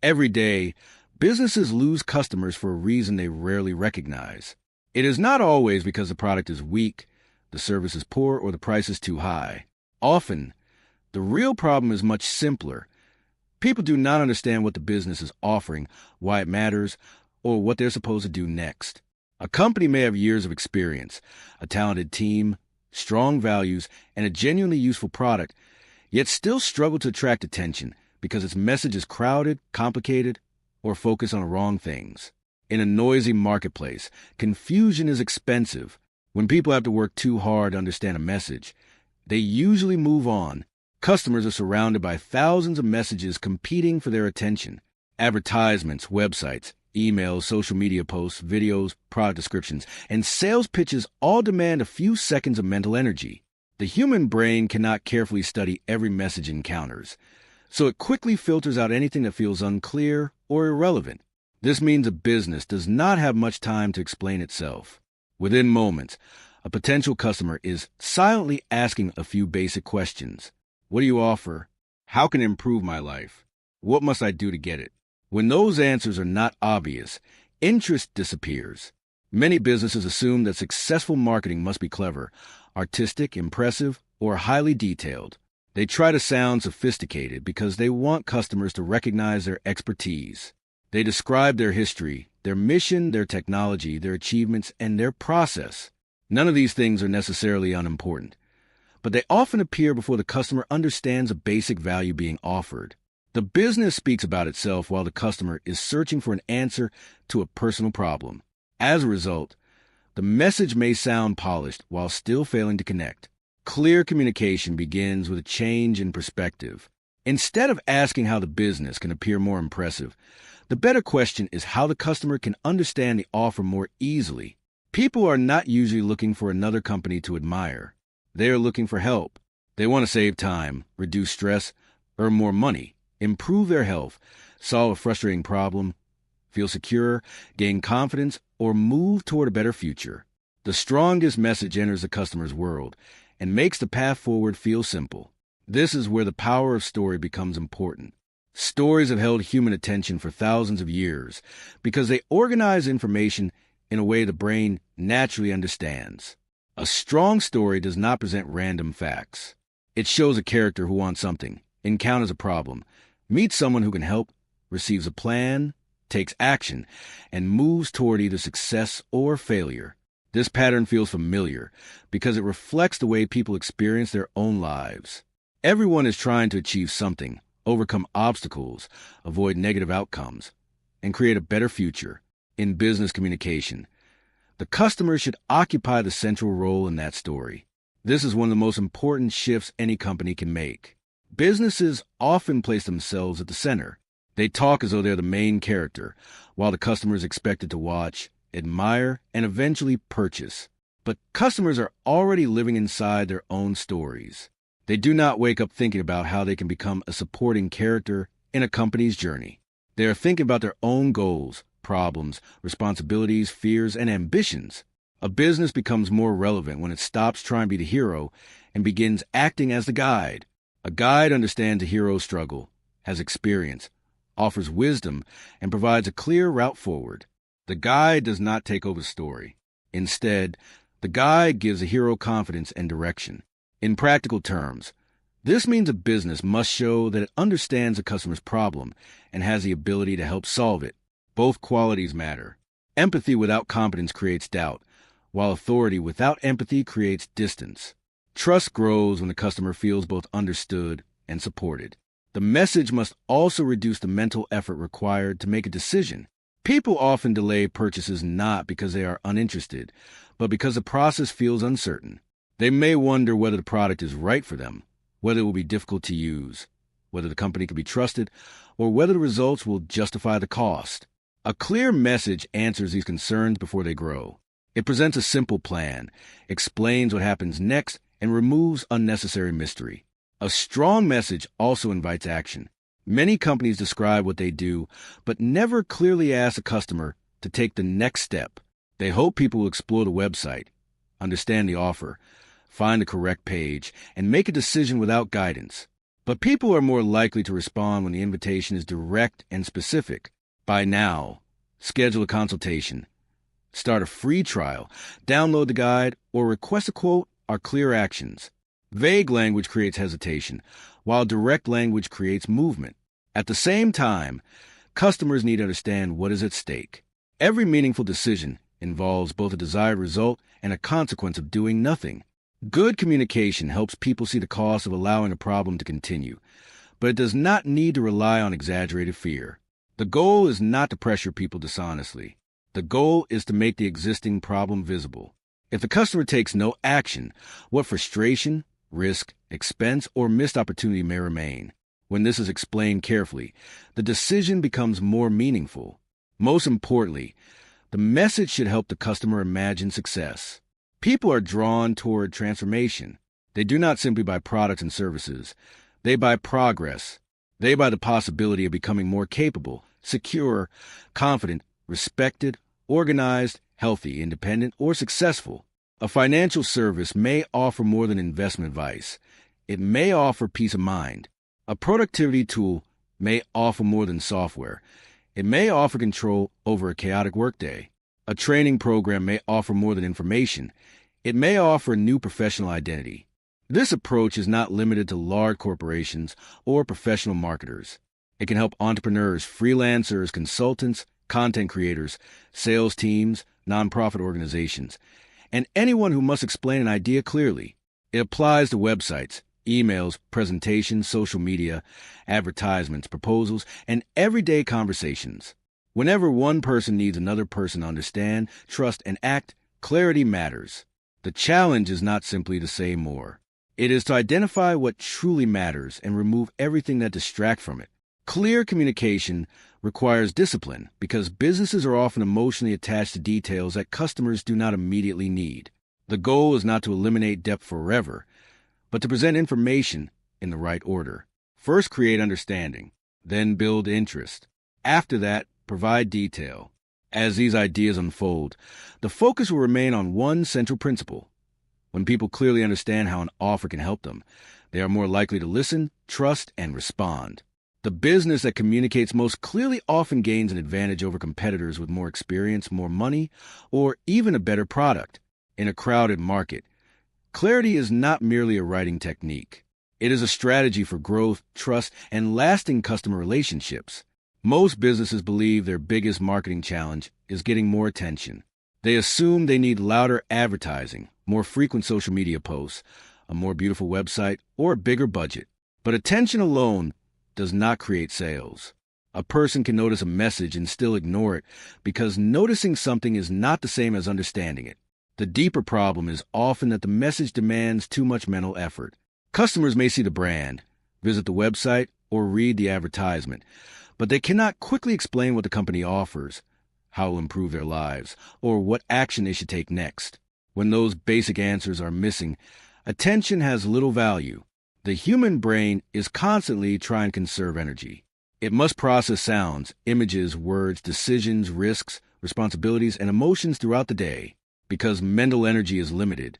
Every day, businesses lose customers for a reason they rarely recognize. It is not always because the product is weak, the service is poor, or the price is too high. Often, the real problem is much simpler. People do not understand what the business is offering, why it matters, or what they're supposed to do next. A company may have years of experience, a talented team, strong values, and a genuinely useful product, yet still struggle to attract attention because its message is crowded, complicated, or focused on the wrong things. In a noisy marketplace, confusion is expensive. When people have to work too hard to understand a message, they usually move on. Customers are surrounded by thousands of messages competing for their attention. Advertisements, websites, emails, social media posts, videos, product descriptions, and sales pitches all demand a few seconds of mental energy. The human brain cannot carefully study every message it encounters, so it quickly filters out anything that feels unclear or irrelevant. This means a business does not have much time to explain itself. Within moments, a potential customer is silently asking a few basic questions. What do you offer? How can it improve my life? What must I do to get it? When those answers are not obvious, interest disappears. Many businesses assume that successful marketing must be clever, artistic, impressive, or highly detailed. They try to sound sophisticated because they want customers to recognize their expertise. They describe their history, their mission, their technology, their achievements, and their process. None of these things are necessarily unimportant, but they often appear before the customer understands a basic value being offered. The business speaks about itself while the customer is searching for an answer to a personal problem. As a result, the message may sound polished while still failing to connect. Clear communication begins with a change in perspective. Instead of asking how the business can appear more impressive, the better question is how the customer can understand the offer more easily. People are not usually looking for another company to admire. They are looking for help. They want to save time, reduce stress, earn more money, improve their health, solve a frustrating problem, feel secure, gain confidence, or move toward a better future. The strongest message enters the customer's world and makes the path forward feel simple. This is where the power of story becomes important. Stories have held human attention for thousands of years because they organize information in a way the brain naturally understands. A strong story does not present random facts. It shows a character who wants something, encounters a problem, meets someone who can help, receives a plan, takes action, and moves toward either success or failure. This pattern feels familiar because it reflects the way people experience their own lives. Everyone is trying to achieve something, overcome obstacles, avoid negative outcomes, and create a better future. In business communication, the customer should occupy the central role in that story. This is one of the most important shifts any company can make. Businesses often place themselves at the center. They talk as though they're the main character, while the customer is expected to watch, admire, and eventually purchase. But customers are already living inside their own stories. They do not wake up thinking about how they can become a supporting character in a company's journey. They are thinking about their own goals, problems, responsibilities, fears, and ambitions. A business becomes more relevant when it stops trying to be the hero and begins acting as the guide. A guide understands a hero's struggle, has experience, offers wisdom, and provides a clear route forward. The guide does not take over the story. Instead, the guide gives a hero confidence and direction. In practical terms, this means a business must show that it understands a customer's problem and has the ability to help solve it. Both qualities matter. Empathy without competence creates doubt, while authority without empathy creates distance. Trust grows when the customer feels both understood and supported. The message must also reduce the mental effort required to make a decision. People often delay purchases not because they are uninterested, but because the process feels uncertain. They may wonder whether the product is right for them, whether it will be difficult to use, whether the company can be trusted, or whether the results will justify the cost. A clear message answers these concerns before they grow. It presents a simple plan, explains what happens next, and removes unnecessary mystery. A strong message also invites action. Many companies describe what they do, but never clearly ask a customer to take the next step. They hope people will explore the website, understand the offer, find the correct page, and make a decision without guidance. But people are more likely to respond when the invitation is direct and specific. Buy now, schedule a consultation, start a free trial, download the guide, or request a quote are clear actions. Vague language creates hesitation, while direct language creates movement. At the same time, customers need to understand what is at stake. Every meaningful decision involves both a desired result and a consequence of doing nothing. Good communication helps people see the cost of allowing a problem to continue, but it does not need to rely on exaggerated fear. The goal is not to pressure people dishonestly. The goal is to make the existing problem visible. If the customer takes no action, what frustration, risk, expense, or missed opportunity may remain? When this is explained carefully, the decision becomes more meaningful. Most importantly, the message should help the customer imagine success. People are drawn toward transformation. They do not simply buy products and services. They buy progress. They buy the possibility of becoming more capable, secure, confident, respected, organized, healthy, independent, or successful. A financial service may offer more than investment advice. It may offer peace of mind. A productivity tool may offer more than software. It may offer control over a chaotic workday. A training program may offer more than information. It may offer a new professional identity. This approach is not limited to large corporations or professional marketers. It can help entrepreneurs, freelancers, consultants, content creators, sales teams, nonprofit organizations, and anyone who must explain an idea clearly. It applies to websites, emails, presentations, social media, advertisements, proposals, and everyday conversations. Whenever one person needs another person to understand, trust, and act, clarity matters. The challenge is not simply to say more. It is to identify what truly matters and remove everything that distracts from it. Clear communication requires discipline because businesses are often emotionally attached to details that customers do not immediately need. The goal is not to eliminate depth forever, but to present information in the right order. First, create understanding, then build interest. After that, provide detail. As these ideas unfold, the focus will remain on one central principle. When people clearly understand how an offer can help them, they are more likely to listen, trust, and respond. The business that communicates most clearly often gains an advantage over competitors with more experience, more money, or even a better product. In a crowded market, clarity is not merely a writing technique. It is a strategy for growth, trust, and lasting customer relationships. Most businesses believe their biggest marketing challenge is getting more attention. They assume they need louder advertising, more frequent social media posts, a more beautiful website, or a bigger budget. But attention alone does not create sales. A person can notice a message and still ignore it because noticing something is not the same as understanding it. The deeper problem is often that the message demands too much mental effort. Customers may see the brand, visit the website, or read the advertisement, but they cannot quickly explain what the company offers, how it will improve their lives, or what action they should take next. When those basic answers are missing, attention has little value. The human brain is constantly trying to conserve energy. It must process sounds, images, words, decisions, risks, responsibilities, and emotions throughout the day. Because mental energy is limited,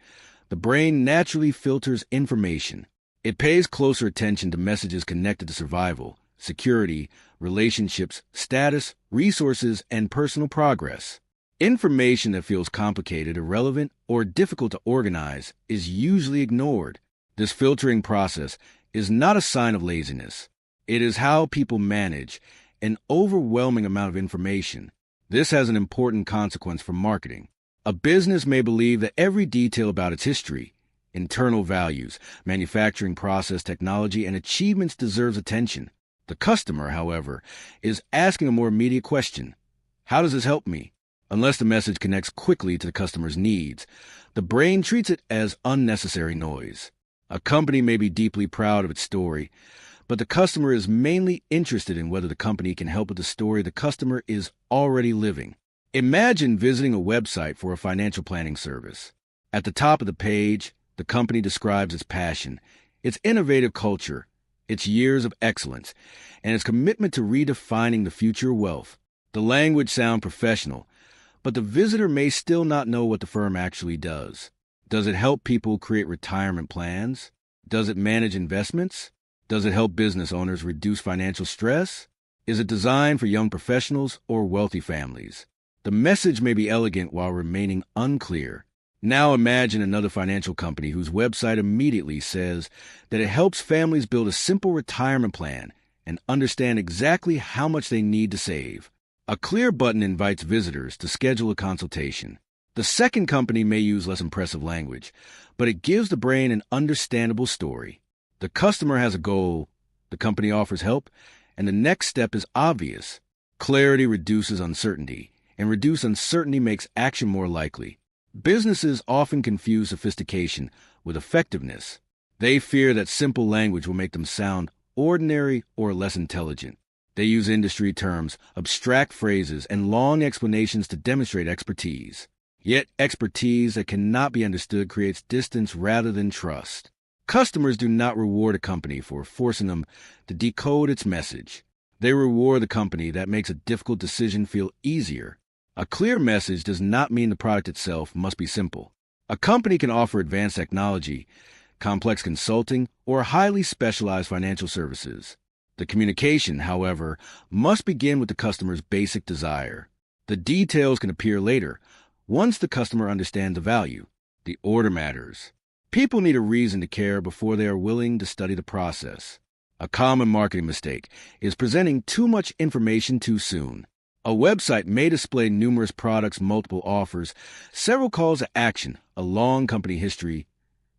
the brain naturally filters information. It pays closer attention to messages connected to survival, security, relationships, status, resources, and personal progress. Information that feels complicated, irrelevant, or difficult to organize is usually ignored. This filtering process is not a sign of laziness. It is how people manage an overwhelming amount of information. This has an important consequence for marketing. A business may believe that every detail about its history, internal values, manufacturing process, technology, and achievements deserves attention. The customer, however, is asking a more immediate question. How does this help me? Unless the message connects quickly to the customer's needs, the brain treats it as unnecessary noise. A company may be deeply proud of its story, but the customer is mainly interested in whether the company can help with the story the customer is already living. Imagine visiting a website for a financial planning service. At the top of the page, the company describes its passion, its innovative culture, its years of excellence, and its commitment to redefining the future of wealth. The language sounds professional, but the visitor may still not know what the firm actually does. Does it help people create retirement plans? Does it manage investments? Does it help business owners reduce financial stress? Is it designed for young professionals or wealthy families? The message may be elegant while remaining unclear. Now imagine another financial company whose website immediately says that it helps families build a simple retirement plan and understand exactly how much they need to save. A clear button invites visitors to schedule a consultation. The second company may use less impressive language, but it gives the brain an understandable story. The customer has a goal, the company offers help, and the next step is obvious. Clarity reduces uncertainty, and reduced uncertainty makes action more likely. Businesses often confuse sophistication with effectiveness. They fear that simple language will make them sound ordinary or less intelligent. They use industry terms, abstract phrases, and long explanations to demonstrate expertise. Yet expertise that cannot be understood creates distance rather than trust. Customers do not reward a company for forcing them to decode its message. They reward the company that makes a difficult decision feel easier. A clear message does not mean the product itself must be simple. A company can offer advanced technology, complex consulting, or highly specialized financial services. The communication, however, must begin with the customer's basic desire. The details can appear later, once the customer understands the value. The order matters. People need a reason to care before they are willing to study the process. A common marketing mistake is presenting too much information too soon. A website may display numerous products, multiple offers, several calls to action, a long company history,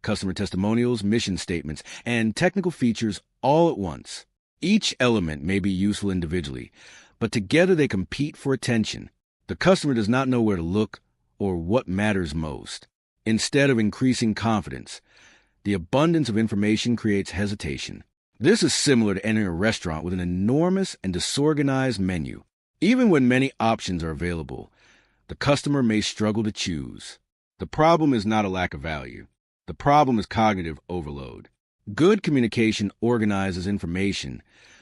customer testimonials, mission statements, and technical features all at once. Each element may be useful individually, but together they compete for attention. The customer does not know where to look or what matters most. Instead of increasing confidence, the abundance of information creates hesitation. This is similar to entering a restaurant with an enormous and disorganized menu. Even when many options are available, the customer may struggle to choose. The problem is not a lack of value. The problem is cognitive overload. Good communication organizes information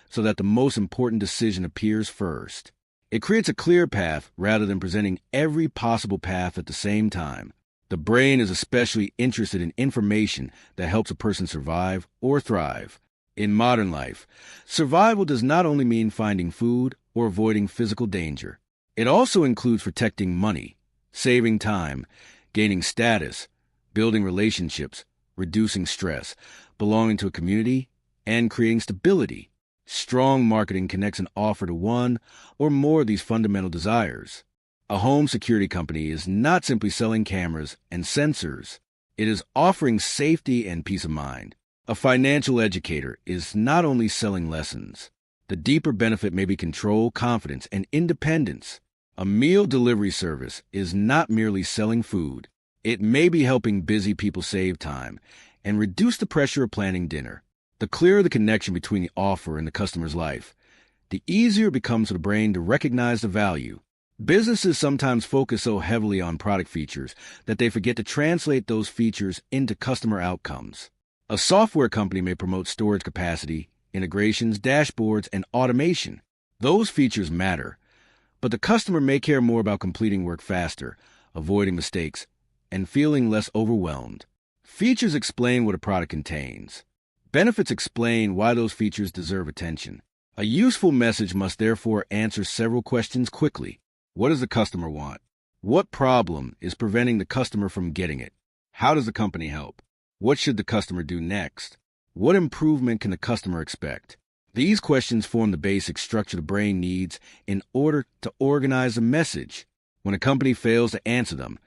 so that the most important decision appears first. It creates a clear path rather than presenting every possible path at the same time. The brain is especially interested in information that helps a person survive or thrive. In modern life, survival does not only mean finding food or avoiding physical danger. It also includes protecting money, saving time, gaining status, building relationships, reducing stress, belonging to a community, and creating stability. Strong marketing connects an offer to one or more of these fundamental desires. A home security company is not simply selling cameras and sensors. It is offering safety and peace of mind. A financial educator is not only selling lessons. The deeper benefit may be control, confidence, and independence. A meal delivery service is not merely selling food. It may be helping busy people save time and reduce the pressure of planning dinner. The clearer the connection between the offer and the customer's life, the easier it becomes for the brain to recognize the value. Businesses sometimes focus so heavily on product features that they forget to translate those features into customer outcomes. A software company may promote storage capacity, integrations, dashboards, and automation. Those features matter, but the customer may care more about completing work faster, avoiding mistakes, and feeling less overwhelmed. Features explain what a product contains. Benefits explain why those features deserve attention. A useful message must therefore answer several questions quickly. What does the customer want? What problem is preventing the customer from getting it? How does the company help? What should the customer do next? What improvement can the customer expect? These questions form the basic structure the brain needs in order to organize a message. When a company fails to answer them,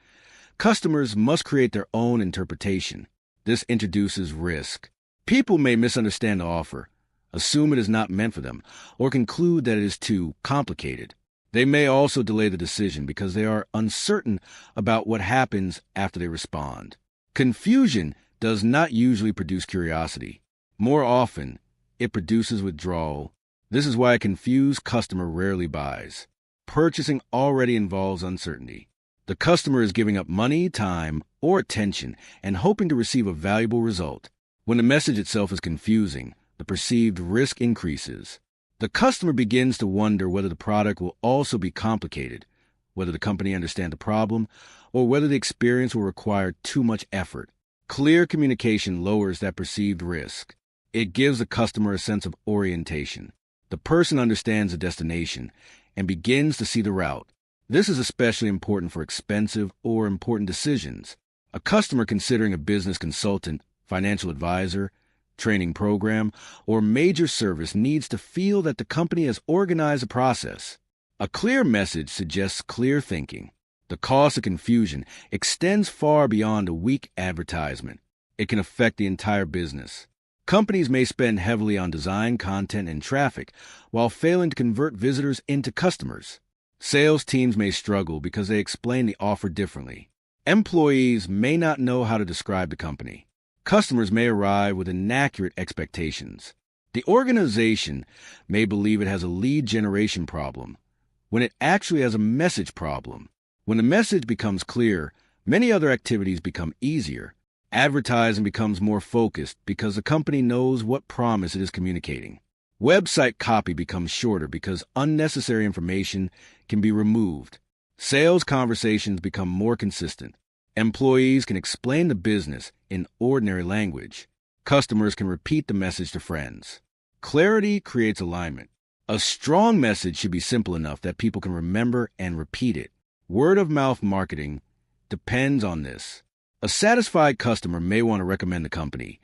customers must create their own interpretation. This introduces risk. People may misunderstand the offer, assume it is not meant for them, or conclude that it is too complicated. They may also delay the decision because they are uncertain about what happens after they respond. Confusion does not usually produce curiosity. More often, it produces withdrawal. This is why a confused customer rarely buys. Purchasing already involves uncertainty. The customer is giving up money, time, or attention and hoping to receive a valuable result. When the message itself is confusing, the perceived risk increases. The customer begins to wonder whether the product will also be complicated, whether the company understands the problem, or whether the experience will require too much effort. Clear communication lowers that perceived risk. It gives the customer a sense of orientation. The person understands the destination and begins to see the route. This is especially important for expensive or important decisions. A customer considering a business consultant, financial advisor, training program, or major service needs to feel that the company has organized the process. A clear message suggests clear thinking. The cost of confusion extends far beyond a weak advertisement. It can affect the entire business. Companies may spend heavily on design, content, and traffic while failing to convert visitors into customers. Sales teams may struggle because they explain the offer differently. Employees may not know how to describe the company. Customers may arrive with inaccurate expectations. The organization may believe it has a lead generation problem when it actually has a message problem. When the message becomes clear, many other activities become easier. Advertising becomes more focused because the company knows what promise it is communicating. Website copy becomes shorter because unnecessary information can be removed. Sales conversations become more consistent. Employees can explain the business in ordinary language. Customers can repeat the message to friends. Clarity creates alignment. A strong message should be simple enough that people can remember and repeat it. Word-of-mouth marketing depends on this. A satisfied customer may want to recommend the company,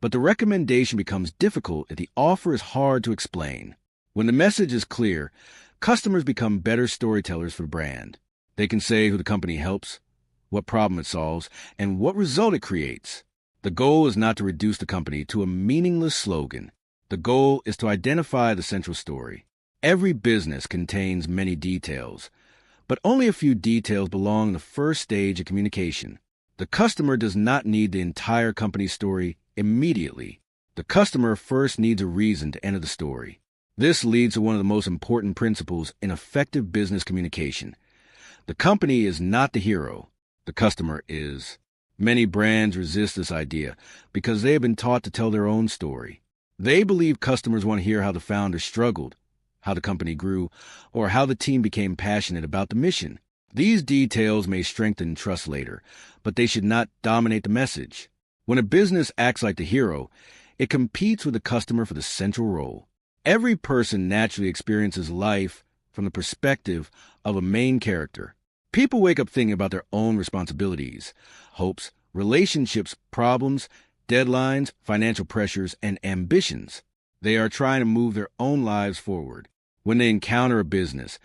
but the recommendation becomes difficult if the offer is hard to explain. When the message is clear, customers become better storytellers for the brand. They can say who the company helps, what problem it solves, and what result it creates. The goal is not to reduce the company to a meaningless slogan. The goal is to identify the central story. Every business contains many details, but only a few details belong in the first stage of communication. The customer does not need the entire company's story immediately. The customer first needs a reason to enter the story. This leads to one of the most important principles in effective business communication. The company is not the hero. The customer is. Many brands resist this idea because they have been taught to tell their own story. They believe customers want to hear how the founder struggled, how the company grew, or how the team became passionate about the mission. These details may strengthen trust later, but they should not dominate the message. When a business acts like the hero, it competes with the customer for the central role. Every person naturally experiences life from the perspective of a main character. People wake up thinking about their own responsibilities, hopes, relationships, problems, deadlines, financial pressures, and ambitions. They are trying to move their own lives forward. When they encounter a business,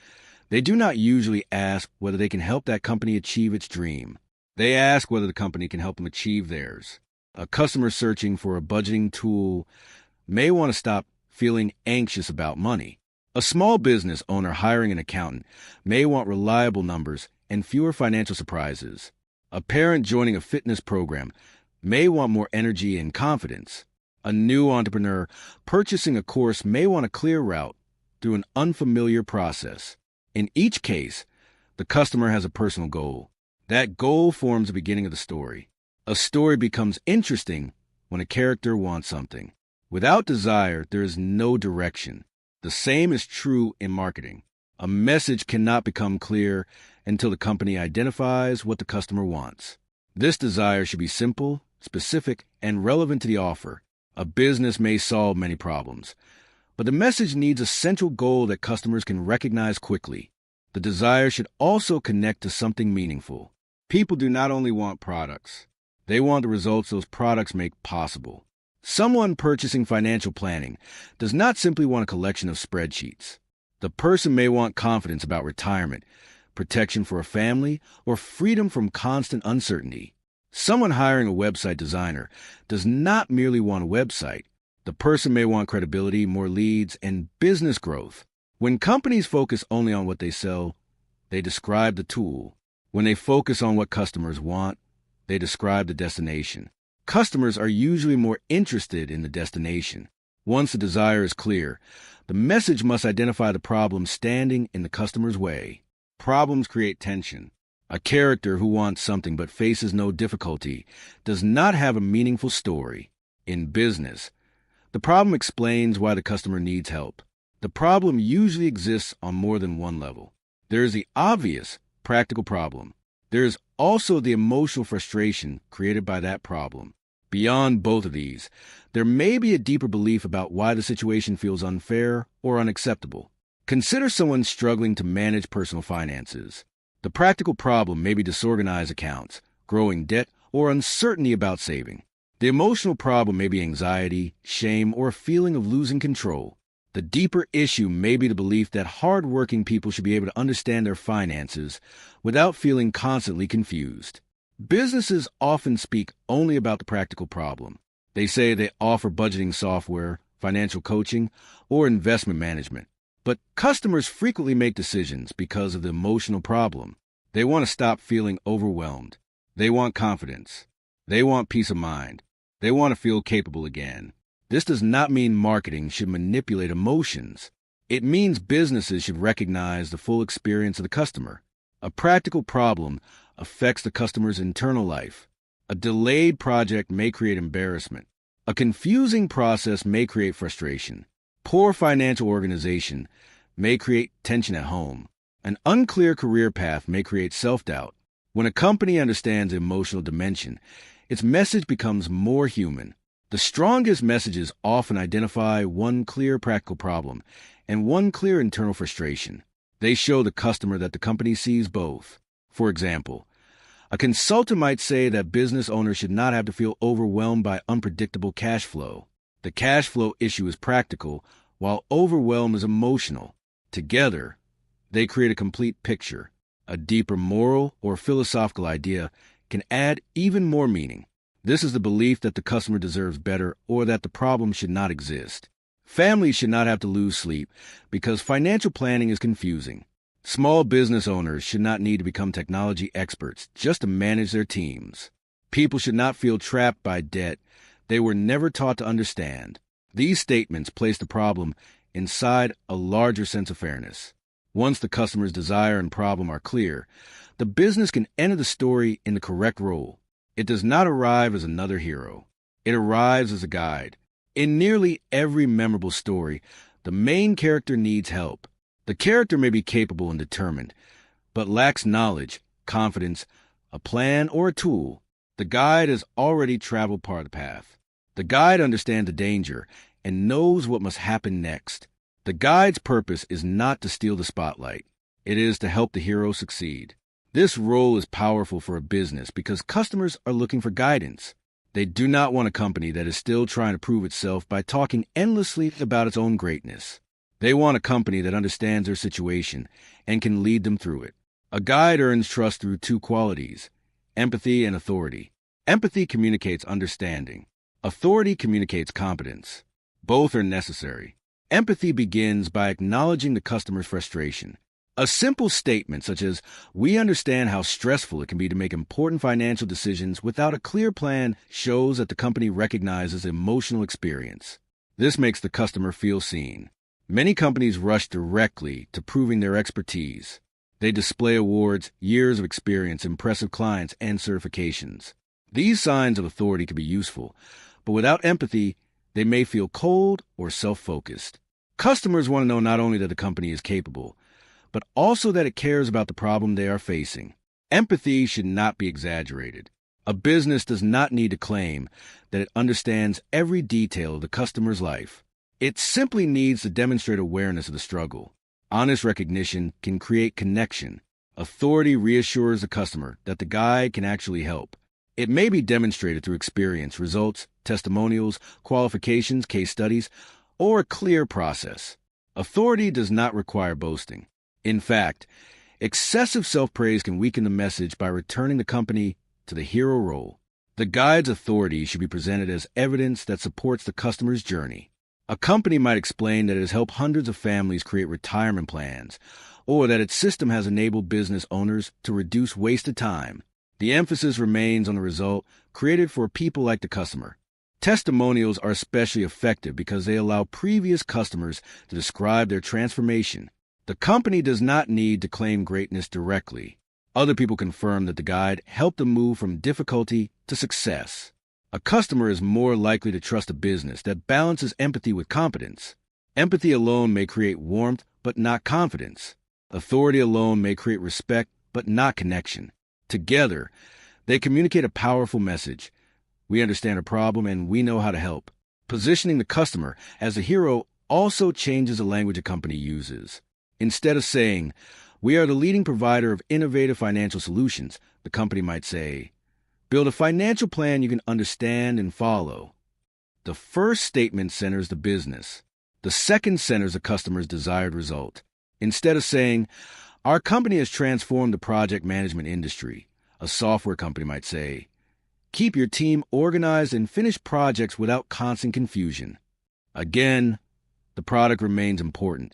they do not usually ask whether they can help that company achieve its dream. They ask whether the company can help them achieve theirs. A customer searching for a budgeting tool may want to stop feeling anxious about money. A small business owner hiring an accountant may want reliable numbers and fewer financial surprises. A parent joining a fitness program may want more energy and confidence. A new entrepreneur purchasing a course may want a clear route through an unfamiliar process. In each case, the customer has a personal goal. That goal forms the beginning of the story. A story becomes interesting when a character wants something. Without desire, there is no direction. The same is true in marketing. A message cannot become clear until the company identifies what the customer wants. This desire should be simple, specific, and relevant to the offer. A business may solve many problems, but the message needs a central goal that customers can recognize quickly. The desire should also connect to something meaningful. People do not only want products. They want the results those products make possible. Someone purchasing financial planning does not simply want a collection of spreadsheets. The person may want confidence about retirement, protection for a family, or freedom from constant uncertainty. Someone hiring a website designer does not merely want a website. The person may want credibility, more leads, and business growth. When companies focus only on what they sell, they describe the tool. When they focus on what customers want, they describe the destination. Customers are usually more interested in the destination. Once the desire is clear, the message must identify the problem standing in the customer's way. Problems create tension. A character who wants something but faces no difficulty does not have a meaningful story. In business, the problem explains why the customer needs help. The problem usually exists on more than one level. There is the obvious, practical problem. There is also the emotional frustration created by that problem. Beyond both of these, there may be a deeper belief about why the situation feels unfair or unacceptable. Consider someone struggling to manage personal finances. The practical problem may be disorganized accounts, growing debt, or uncertainty about saving. The emotional problem may be anxiety, shame, or a feeling of losing control. The deeper issue may be the belief that hardworking people should be able to understand their finances without feeling constantly confused. Businesses often speak only about the practical problem. They say they offer budgeting software, financial coaching, or investment management. But customers frequently make decisions because of the emotional problem. They want to stop feeling overwhelmed. They want confidence. They want peace of mind. They want to feel capable again. This does not mean marketing should manipulate emotions. It means businesses should recognize the full experience of the customer. A practical problem affects the customer's internal life. A delayed project may create embarrassment. A confusing process may create frustration. Poor financial organization may create tension at home. An unclear career path may create self-doubt. When a company understands the emotional dimension, its message becomes more human. The strongest messages often identify one clear practical problem and one clear internal frustration. They show the customer that the company sees both. For example, a consultant might say that business owners should not have to feel overwhelmed by unpredictable cash flow. The cash flow issue is practical, while overwhelm is emotional. Together, they create a complete picture. A deeper moral or philosophical idea can add even more meaning. This is the belief that the customer deserves better or that the problem should not exist. Families should not have to lose sleep because financial planning is confusing. Small business owners should not need to become technology experts just to manage their teams. People should not feel trapped by debt they were never taught to understand. These statements place the problem inside a larger sense of fairness. Once the customer's desire and problem are clear, the business can enter the story in the correct role. It does not arrive as another hero. It arrives as a guide. In nearly every memorable story, the main character needs help. The character may be capable and determined, but lacks knowledge, confidence, a plan, or a tool. The guide has already traveled part of the path. The guide understands the danger and knows what must happen next. The guide's purpose is not to steal the spotlight. It is to help the hero succeed. This role is powerful for a business because customers are looking for guidance. They do not want a company that is still trying to prove itself by talking endlessly about its own greatness. They want a company that understands their situation and can lead them through it. A guide earns trust through two qualities: empathy and authority. Empathy communicates understanding. Authority communicates competence. Both are necessary. Empathy begins by acknowledging the customer's frustration. A simple statement such as, "We understand how stressful it can be to make important financial decisions without a clear plan," shows that the company recognizes emotional experience. This makes the customer feel seen. Many companies rush directly to proving their expertise. They display awards, years of experience, impressive clients, and certifications. These signs of authority can be useful, but without empathy, they may feel cold or self-focused. Customers want to know not only that the company is capable, but also that it cares about the problem they are facing. Empathy should not be exaggerated. A business does not need to claim that it understands every detail of the customer's life. It simply needs to demonstrate awareness of the struggle. Honest recognition can create connection. Authority reassures the customer that the guide can actually help. It may be demonstrated through experience, results, testimonials, qualifications, case studies, or a clear process. Authority does not require boasting. In fact, excessive self-praise can weaken the message by returning the company to the hero role. The guide's authority should be presented as evidence that supports the customer's journey. A company might explain that it has helped hundreds of families create retirement plans, or that its system has enabled business owners to reduce wasted time. The emphasis remains on the result created for people like the customer. Testimonials are especially effective because they allow previous customers to describe their transformation. The company does not need to claim greatness directly. Other people confirm that the guide helped them move from difficulty to success. A customer is more likely to trust a business that balances empathy with competence. Empathy alone may create warmth, but not confidence. Authority alone may create respect, but not connection. Together, they communicate a powerful message. We understand a problem and we know how to help. Positioning the customer as a hero also changes the language a company uses. Instead of saying, "We are the leading provider of innovative financial solutions," the company might say, "Build a financial plan you can understand and follow." The first statement centers the business. The second centers the customer's desired result. Instead of saying, "Our company has transformed the project management industry," a software company might say, "Keep your team organized and finish projects without constant confusion." Again, the product remains important,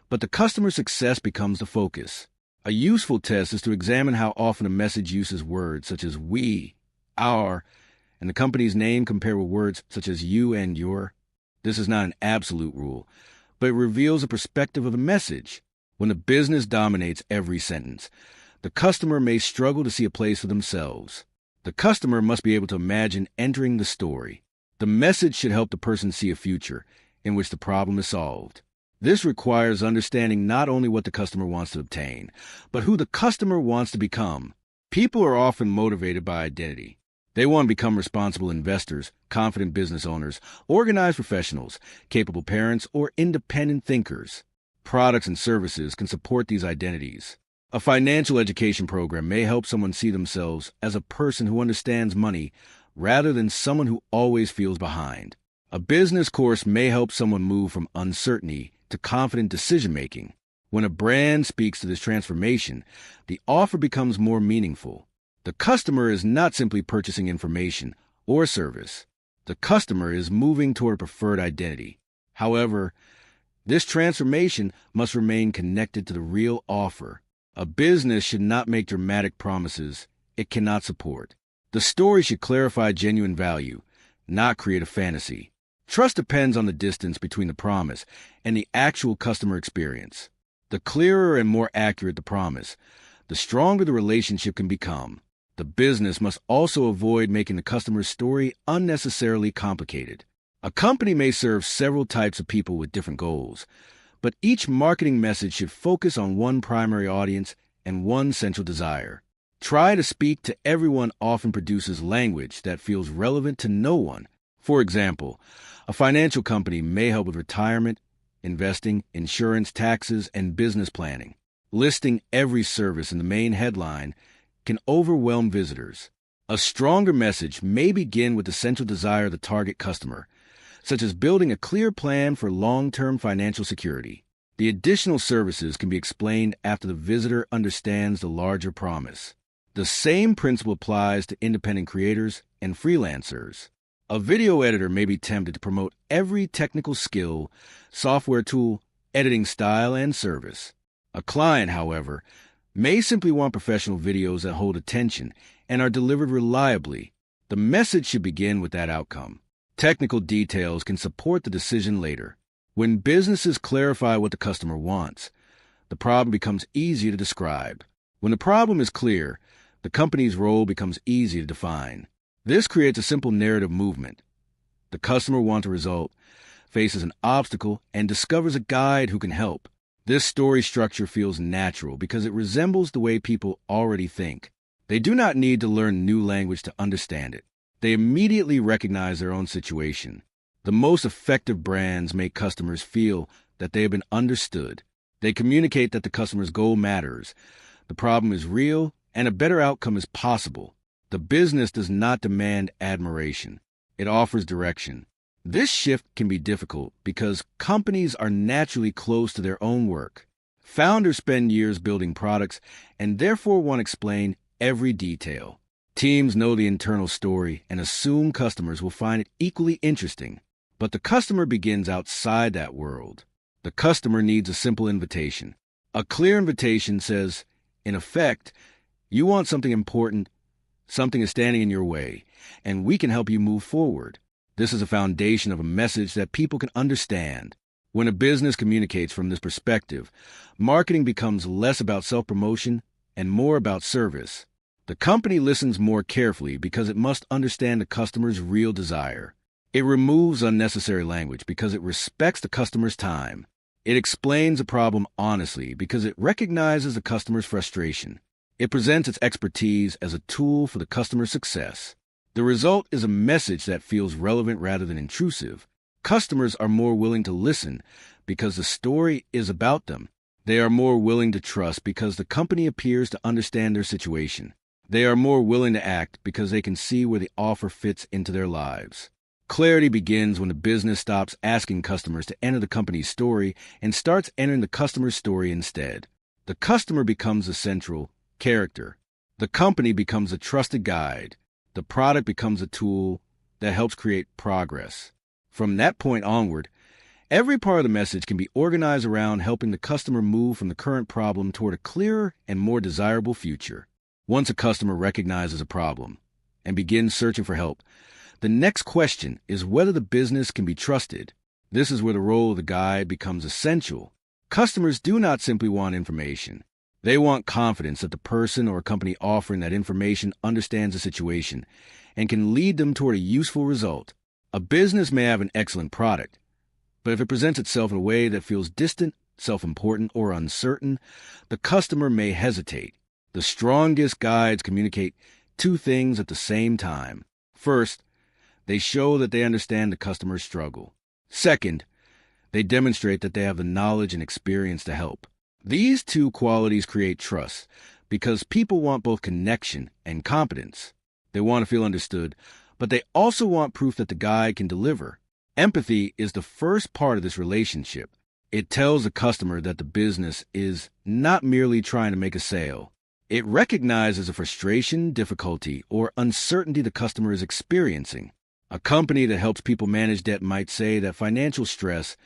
but the customer success becomes the focus. A useful test is to examine how often a message uses words such as "we," "our," and the company's name compared with words such as "you" and "your." This is not an absolute rule, but it reveals a perspective of the message. When the business dominates every sentence, the customer may struggle to see a place for themselves. The customer must be able to imagine entering the story. The message should help the person see a future in which the problem is solved. This requires understanding not only what the customer wants to obtain, but who the customer wants to become. People are often motivated by identity. They want to become responsible investors, confident business owners, organized professionals, capable parents, or independent thinkers. Products and services can support these identities. A financial education program may help someone see themselves as a person who understands money rather than someone who always feels behind. A business course may help someone move from uncertainty to confident decision-making. When a brand speaks to this transformation, the offer becomes more meaningful. The customer is not simply purchasing information or service. The customer is moving toward a preferred identity. However, this transformation must remain connected to the real offer. A business should not make dramatic promises it cannot support. The story should clarify genuine value, not create a fantasy. Trust depends on the distance between the promise and the actual customer experience. The clearer and more accurate the promise, the stronger the relationship can become. The business must also avoid making the customer's story unnecessarily complicated. A company may serve several types of people with different goals, but each marketing message should focus on one primary audience and one central desire. Try to speak to everyone often produces language that feels relevant to no one. For example, a financial company may help with retirement, investing, insurance, taxes, and business planning. Listing every service in the main headline can overwhelm visitors. A stronger message may begin with the central desire of the target customer, such as building a clear plan for long-term financial security. The additional services can be explained after the visitor understands the larger promise. The same principle applies to independent creators and freelancers. A video editor may be tempted to promote every technical skill, software tool, editing style, and service. A client, however, may simply want professional videos that hold attention and are delivered reliably. The message should begin with that outcome. Technical details can support the decision later. When businesses clarify what the customer wants, the problem becomes easier to describe. When the problem is clear, the company's role becomes easy to define. This creates a simple narrative movement. The customer wants a result, faces an obstacle, and discovers a guide who can help. This story structure feels natural because it resembles the way people already think. They do not need to learn new language to understand it. They immediately recognize their own situation. The most effective brands make customers feel that they have been understood. They communicate that the customer's goal matters, the problem is real, and a better outcome is possible. The business does not demand admiration. It offers direction. This shift can be difficult because companies are naturally close to their own work. Founders spend years building products and therefore want to explain every detail. Teams know the internal story and assume customers will find it equally interesting. But the customer begins outside that world. The customer needs a simple invitation. A clear invitation says, in effect, you want something important, something is standing in your way, and we can help you move forward. This is a foundation of a message that people can understand. When a business communicates from this perspective, marketing becomes less about self-promotion and more about service. The company listens more carefully because it must understand the customer's real desire. It removes unnecessary language because it respects the customer's time. It explains the problem honestly because it recognizes the customer's frustration. It presents its expertise as a tool for the customer's success. The result is a message that feels relevant rather than intrusive. Customers are more willing to listen because the story is about them. They are more willing to trust because the company appears to understand their situation. They are more willing to act because they can see where the offer fits into their lives. Clarity begins when the business stops asking customers to enter the company's story and starts entering the customer's story instead. The customer becomes the central character. The company becomes a trusted guide. The product becomes a tool that helps create progress. From that point onward, every part of the message can be organized around helping the customer move from the current problem toward a clearer and more desirable future. Once a customer recognizes a problem and begins searching for help, the next question is whether the business can be trusted. This is where the role of the guide becomes essential. Customers do not simply want information. They want confidence that the person or company offering that information understands the situation and can lead them toward a useful result. A business may have an excellent product, but if it presents itself in a way that feels distant, self-important, or uncertain, the customer may hesitate. The strongest guides communicate two things at the same time. First, they show that they understand the customer's struggle. Second, they demonstrate that they have the knowledge and experience to help. These two qualities create trust because people want both connection and competence. They want to feel understood, but they also want proof that the guide can deliver. Empathy is the first part of this relationship. It tells the customer that the business is not merely trying to make a sale. It recognizes a frustration, difficulty, or uncertainty the customer is experiencing. A company that helps people manage debt might say that financial stress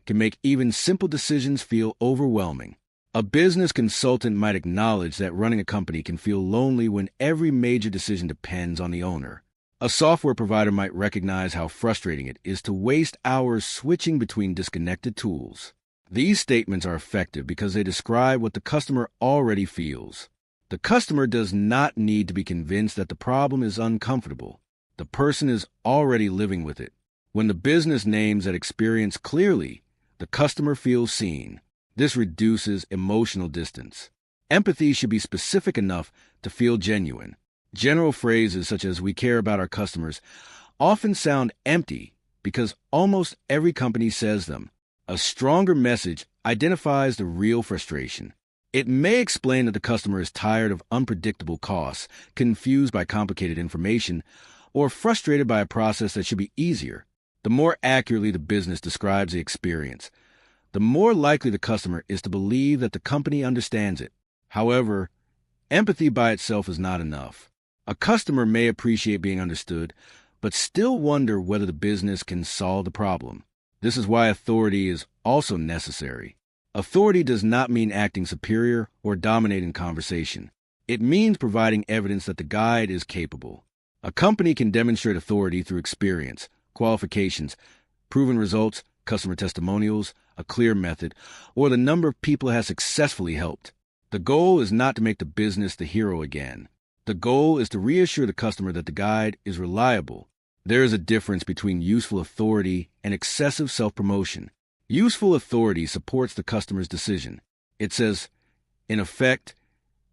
can make even simple decisions feel overwhelming. A business consultant might acknowledge that running a company can feel lonely when every major decision depends on the owner. A software provider might recognize how frustrating it is to waste hours switching between disconnected tools. These statements are effective because they describe what the customer already feels. The customer does not need to be convinced that the problem is uncomfortable. The person is already living with it. When the business names that experience clearly, the customer feels seen. This reduces emotional distance. Empathy should be specific enough to feel genuine. General phrases such as "we care about our customers" often sound empty because almost every company says them. A stronger message identifies the real frustration. It may explain that the customer is tired of unpredictable costs, confused by complicated information, or frustrated by a process that should be easier. The more accurately the business describes the experience, the more likely the customer is to believe that the company understands it. However, empathy by itself is not enough. A customer may appreciate being understood, but still wonder whether the business can solve the problem. This is why authority is also necessary. Authority does not mean acting superior or dominating conversation. It means providing evidence that the guide is capable. A company can demonstrate authority through experience, qualifications, proven results, customer testimonials, a clear method, or the number of people it has successfully helped. The goal is not to make the business the hero again. The goal is to reassure the customer that the guide is reliable. There is a difference between useful authority and excessive self-promotion. Useful authority supports the customer's decision. It says, in effect,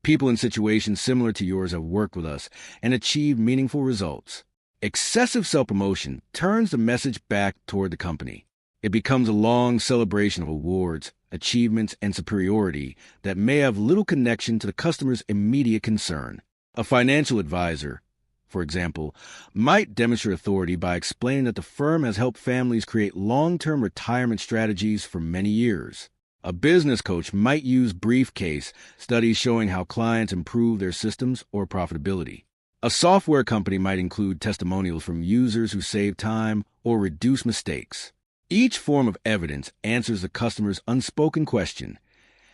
people in situations similar to yours have worked with us and achieved meaningful results. Excessive self-promotion turns the message back toward the company. It becomes a long celebration of awards, achievements, and superiority that may have little connection to the customer's immediate concern. A financial advisor, for example, might demonstrate authority by explaining that the firm has helped families create long-term retirement strategies for many years. A business coach might use briefcase studies showing how clients improve their systems or profitability. A software company might include testimonials from users who save time or reduce mistakes. Each form of evidence answers the customer's unspoken question,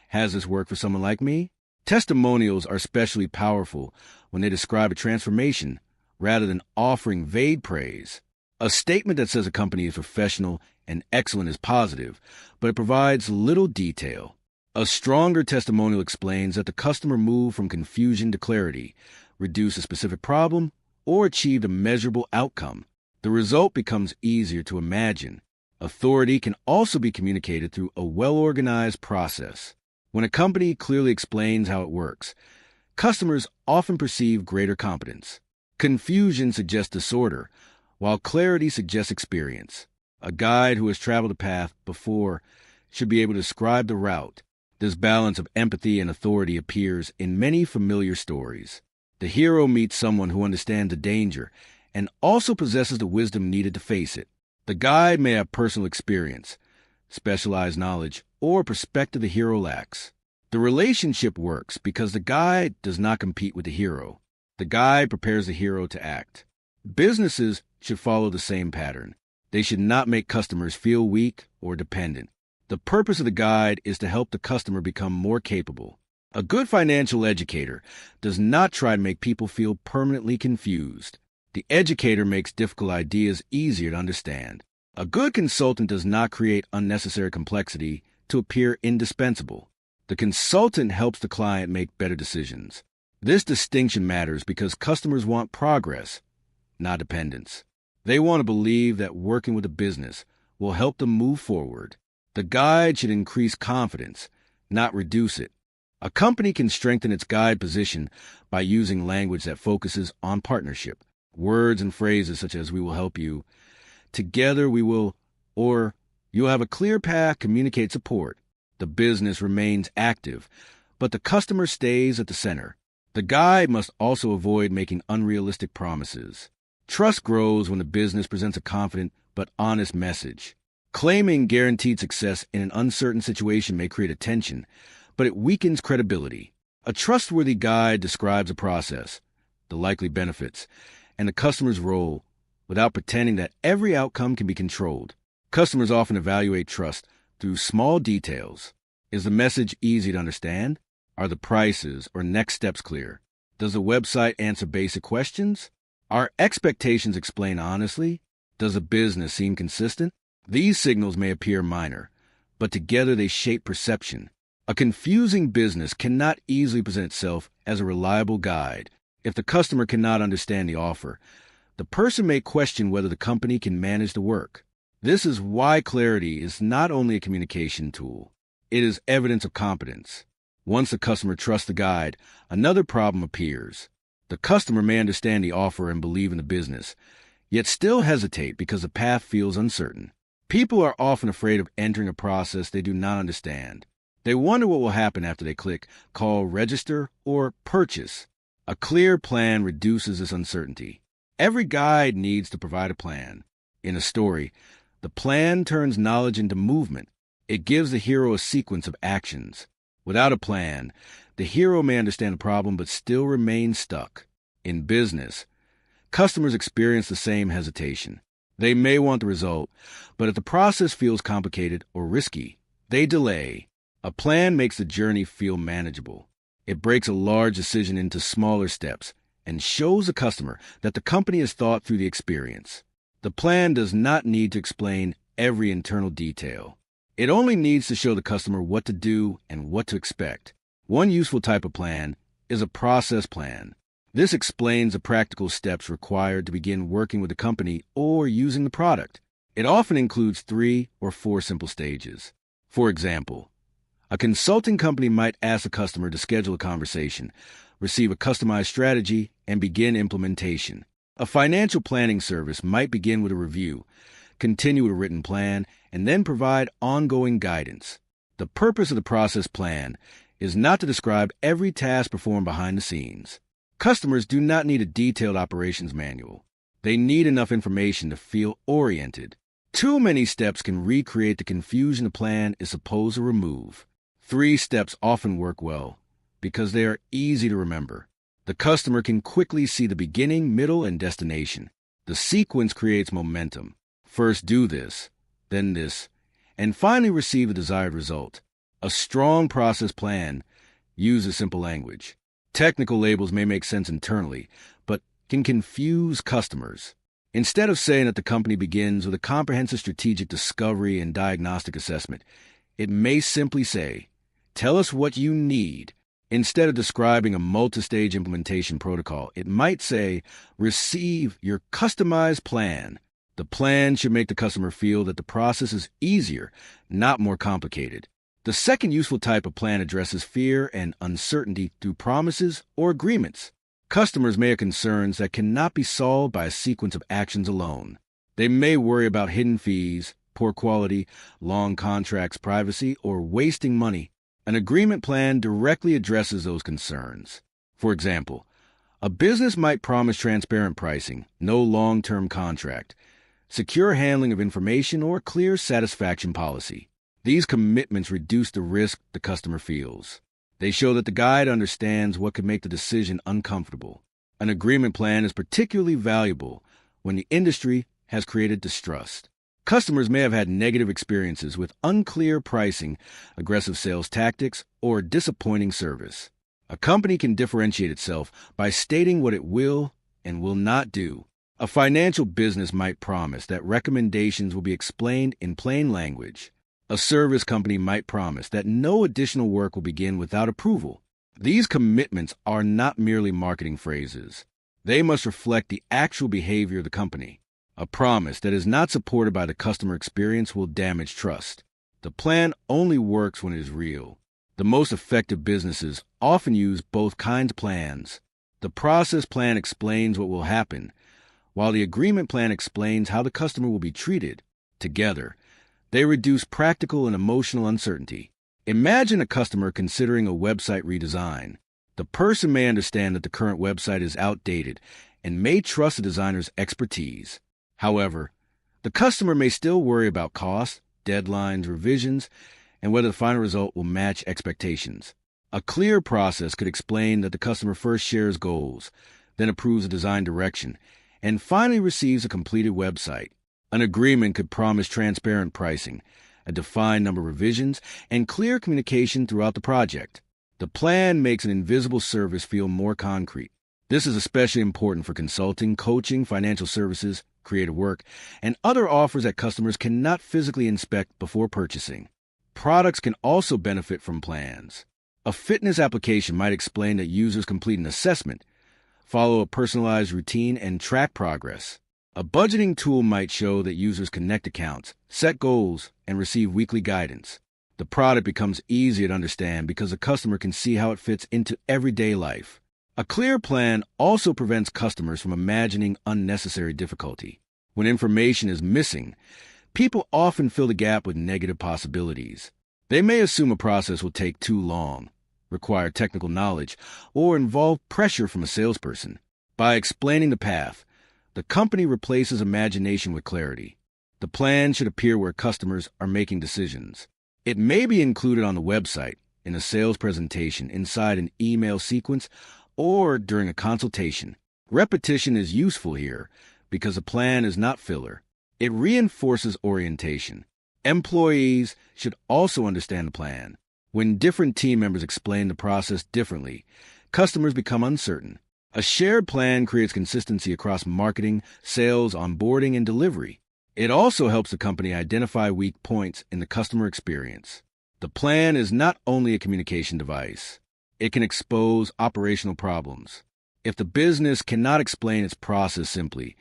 "Has this worked for someone like me?" Testimonials are especially powerful when they describe a transformation rather than offering vague praise. A statement that says a company is professional and excellent is positive, but it provides little detail. A stronger testimonial explains that the customer moved from confusion to clarity, reduced a specific problem, or achieved a measurable outcome. The result becomes easier to imagine. Authority can also be communicated through a well-organized process. When a company clearly explains how it works, customers often perceive greater competence. Confusion suggests disorder, while clarity suggests experience. A guide who has traveled a path before should be able to describe the route. This balance of empathy and authority appears in many familiar stories. The hero meets someone who understands the danger and also possesses the wisdom needed to face it. The guide may have personal experience, specialized knowledge, or perspective the hero lacks. The relationship works because the guide does not compete with the hero. The guide prepares the hero to act. Businesses should follow the same pattern. They should not make customers feel weak or dependent. The purpose of the guide is to help the customer become more capable. A good financial educator does not try to make people feel permanently confused. The educator makes difficult ideas easier to understand. A good consultant does not create unnecessary complexity to appear indispensable. The consultant helps the client make better decisions. This distinction matters because customers want progress, not dependence. They want to believe that working with a business will help them move forward. The guide should increase confidence, not reduce it. A company can strengthen its guide position by using language that focuses on partnership. Words and phrases such as "we will help you," "together we will," or "you'll have a clear path" communicate support. The business remains active, but the customer stays at the center. The guide must also avoid making unrealistic promises. Trust grows when the business presents a confident but honest message. Claiming guaranteed success in an uncertain situation may create a tension, but it weakens credibility. A trustworthy guide describes a process, the likely benefits, and the customer's role without pretending that every outcome can be controlled. Customers often evaluate trust through small details. Is the message easy to understand? Are the prices or next steps clear? Does the website answer basic questions? Are expectations explained honestly? Does the business seem consistent? These signals may appear minor, but together they shape perception. A confusing business cannot easily present itself as a reliable guide. If the customer cannot understand the offer, the person may question whether the company can manage the work. This is why clarity is not only a communication tool, it is evidence of competence. Once the customer trusts the guide, another problem appears. The customer may understand the offer and believe in the business, yet still hesitate because the path feels uncertain. People are often afraid of entering a process they do not understand. They wonder what will happen after they click call, register, or purchase. A clear plan reduces this uncertainty. Every guide needs to provide a plan. In a story, the plan turns knowledge into movement. It gives the hero a sequence of actions. Without a plan, the hero may understand the problem but still remain stuck. In business, customers experience the same hesitation. They may want the result, but if the process feels complicated or risky, they delay. A plan makes the journey feel manageable. It breaks a large decision into smaller steps and shows the customer that the company has thought through the experience. The plan does not need to explain every internal detail. It only needs to show the customer what to do and what to expect. One useful type of plan is a process plan. This explains the practical steps required to begin working with the company or using the product. It often includes 3 or 4 simple stages. For example, a consulting company might ask the customer to schedule a conversation, receive a customized strategy, and begin implementation. A financial planning service might begin with a review, continue with a written plan, and then provide ongoing guidance. The purpose of the process plan is not to describe every task performed behind the scenes. Customers do not need a detailed operations manual. They need enough information to feel oriented. Too many steps can recreate the confusion the plan is supposed to remove. 3 steps often work well because they are easy to remember. The customer can quickly see the beginning, middle, and destination. The sequence creates momentum. First do this, then this, and finally receive the desired result. A strong process plan uses simple language. Technical labels may make sense internally, but can confuse customers. Instead of saying that the company begins with a comprehensive strategic discovery and diagnostic assessment, it may simply say, "Tell us what you need." Instead of describing a multi-stage implementation protocol, it might say, "Receive your customized plan." The plan should make the customer feel that the process is easier, not more complicated. The second useful type of plan addresses fear and uncertainty through promises or agreements. Customers may have concerns that cannot be solved by a sequence of actions alone. They may worry about hidden fees, poor quality, long contracts, privacy, or wasting money. An agreement plan directly addresses those concerns. For example, a business might promise transparent pricing, no long-term contract, secure handling of information, or clear satisfaction policy. These commitments reduce the risk the customer feels. They show that the guide understands what could make the decision uncomfortable. An agreement plan is particularly valuable when the industry has created distrust. Customers may have had negative experiences with unclear pricing, aggressive sales tactics, or disappointing service. A company can differentiate itself by stating what it will and will not do. A financial business might promise that recommendations will be explained in plain language. A service company might promise that no additional work will begin without approval. These commitments are not merely marketing phrases. They must reflect the actual behavior of the company. A promise that is not supported by the customer experience will damage trust. The plan only works when it is real. The most effective businesses often use both kinds of plans. The process plan explains what will happen, while the agreement plan explains how the customer will be treated. Together, they reduce practical and emotional uncertainty. Imagine a customer considering a website redesign. The person may understand that the current website is outdated and may trust the designer's expertise. However, the customer may still worry about costs, deadlines, revisions, and whether the final result will match expectations. A clear process could explain that the customer first shares goals, then approves a design direction, and finally receives a completed website. An agreement could promise transparent pricing, a defined number of revisions, and clear communication throughout the project. The plan makes an invisible service feel more concrete. This is especially important for consulting, coaching, financial services, creative work, and other offers that customers cannot physically inspect before purchasing. Products can also benefit from plans. A fitness application might explain that users complete an assessment, follow a personalized routine, and track progress. A budgeting tool might show that users connect accounts, set goals, and receive weekly guidance. The product becomes easier to understand because the customer can see how it fits into everyday life. A clear plan also prevents customers from imagining unnecessary difficulty. When information is missing, people often fill the gap with negative possibilities. They may assume a process will take too long, require technical knowledge, or involve pressure from a salesperson. By explaining the path, the company replaces imagination with clarity. The plan should appear where customers are making decisions. It may be included on the website, in a sales presentation, inside an email sequence, or during a consultation. Repetition is useful here because a plan is not filler. It reinforces orientation. Employees should also understand the plan. When different team members explain the process differently, customers become uncertain. A shared plan creates consistency across marketing, sales, onboarding, and delivery. It also helps the company identify weak points in the customer experience. The plan is not only a communication device. It can expose operational problems. If the business cannot explain its process simply,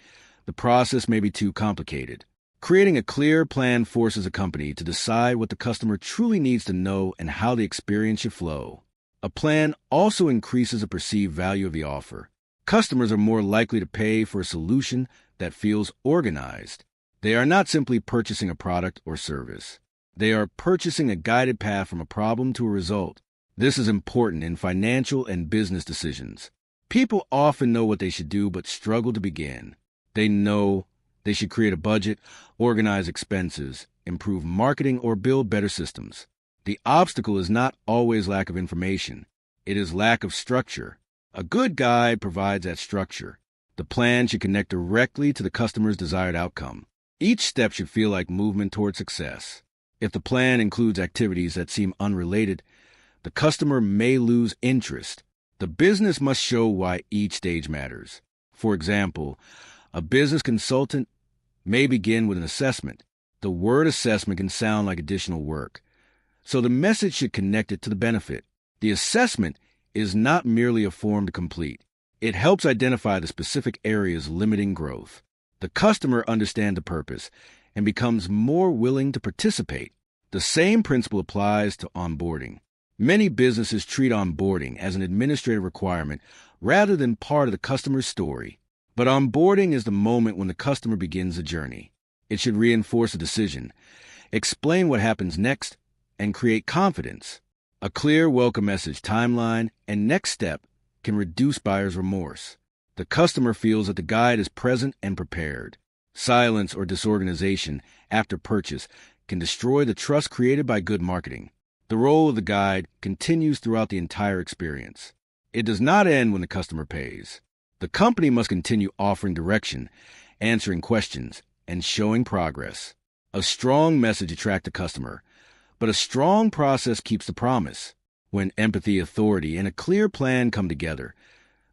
the process may be too complicated. Creating a clear plan forces a company to decide what the customer truly needs to know and how the experience should flow. A plan also increases the perceived value of the offer. Customers are more likely to pay for a solution that feels organized. They are not simply purchasing a product or service. They are purchasing a guided path from a problem to a result. This is important in financial and business decisions. People often know what they should do but struggle to begin. They know they should create a budget, organize expenses, improve marketing, or build better systems. The obstacle is not always lack of information. It is lack of structure. A good guide provides that structure. The plan should connect directly to the customer's desired outcome. Each step should feel like movement toward success. If the plan includes activities that seem unrelated, the customer may lose interest. The business must show why each stage matters. For example, a business consultant may begin with an assessment. The word assessment can sound like additional work, so the message should connect it to the benefit. The assessment is not merely a form to complete. It helps identify the specific areas limiting growth. The customer understands the purpose and becomes more willing to participate. The same principle applies to onboarding. Many businesses treat onboarding as an administrative requirement rather than part of the customer's story. But onboarding is the moment when the customer begins the journey. It should reinforce a decision, explain what happens next, and create confidence. A clear welcome message, timeline, and next step can reduce buyer's remorse. The customer feels that the guide is present and prepared. Silence or disorganization after purchase can destroy the trust created by good marketing. The role of the guide continues throughout the entire experience. It does not end when the customer pays. The company must continue offering direction, answering questions, and showing progress. A strong message attracts the customer, but a strong process keeps the promise. When empathy, authority, and a clear plan come together,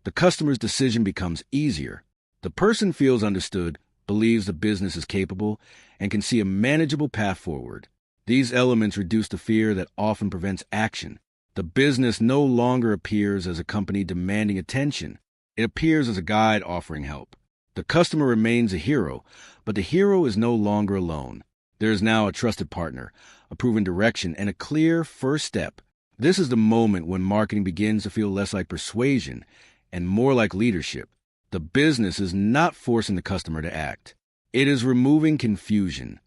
the customer's decision becomes easier. The person feels understood, believes the business is capable, and can see a manageable path forward. These elements reduce the fear that often prevents action. The business no longer appears as a company demanding attention. It appears as a guide offering help. The customer remains a hero, but the hero is no longer alone. There is now a trusted partner, a proven direction, and a clear first step. This is the moment when marketing begins to feel less like persuasion and more like leadership. The business is not forcing the customer to act. It is removing confusion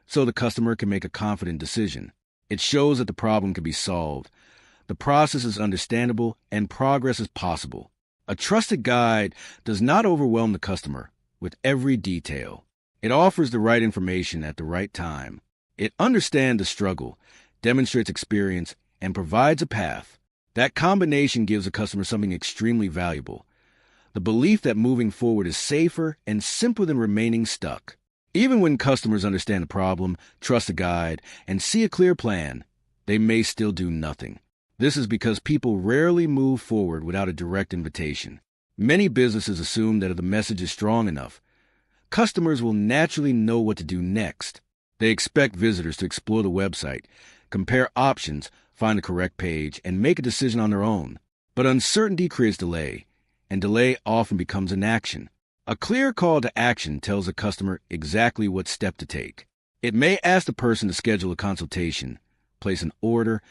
so the customer can make a confident decision. It shows that the problem can be solved, the process is understandable, and progress is possible. A trusted guide does not overwhelm the customer with every detail. It offers the right information at the right time. It understands the struggle, demonstrates experience, and provides a path. That combination gives the customer something extremely valuable: the belief that moving forward is safer and simpler than remaining stuck. Even when customers understand the problem, trust the guide, and see a clear plan, they may still do nothing. This is because people rarely move forward without a direct invitation. Many businesses assume that if the message is strong enough, customers will naturally know what to do next. They expect visitors to explore the website, compare options, find the correct page, and make a decision on their own. But uncertainty creates delay, and delay often becomes inaction. A clear call to action tells the customer exactly what step to take. It may ask the person to schedule a consultation, place an order,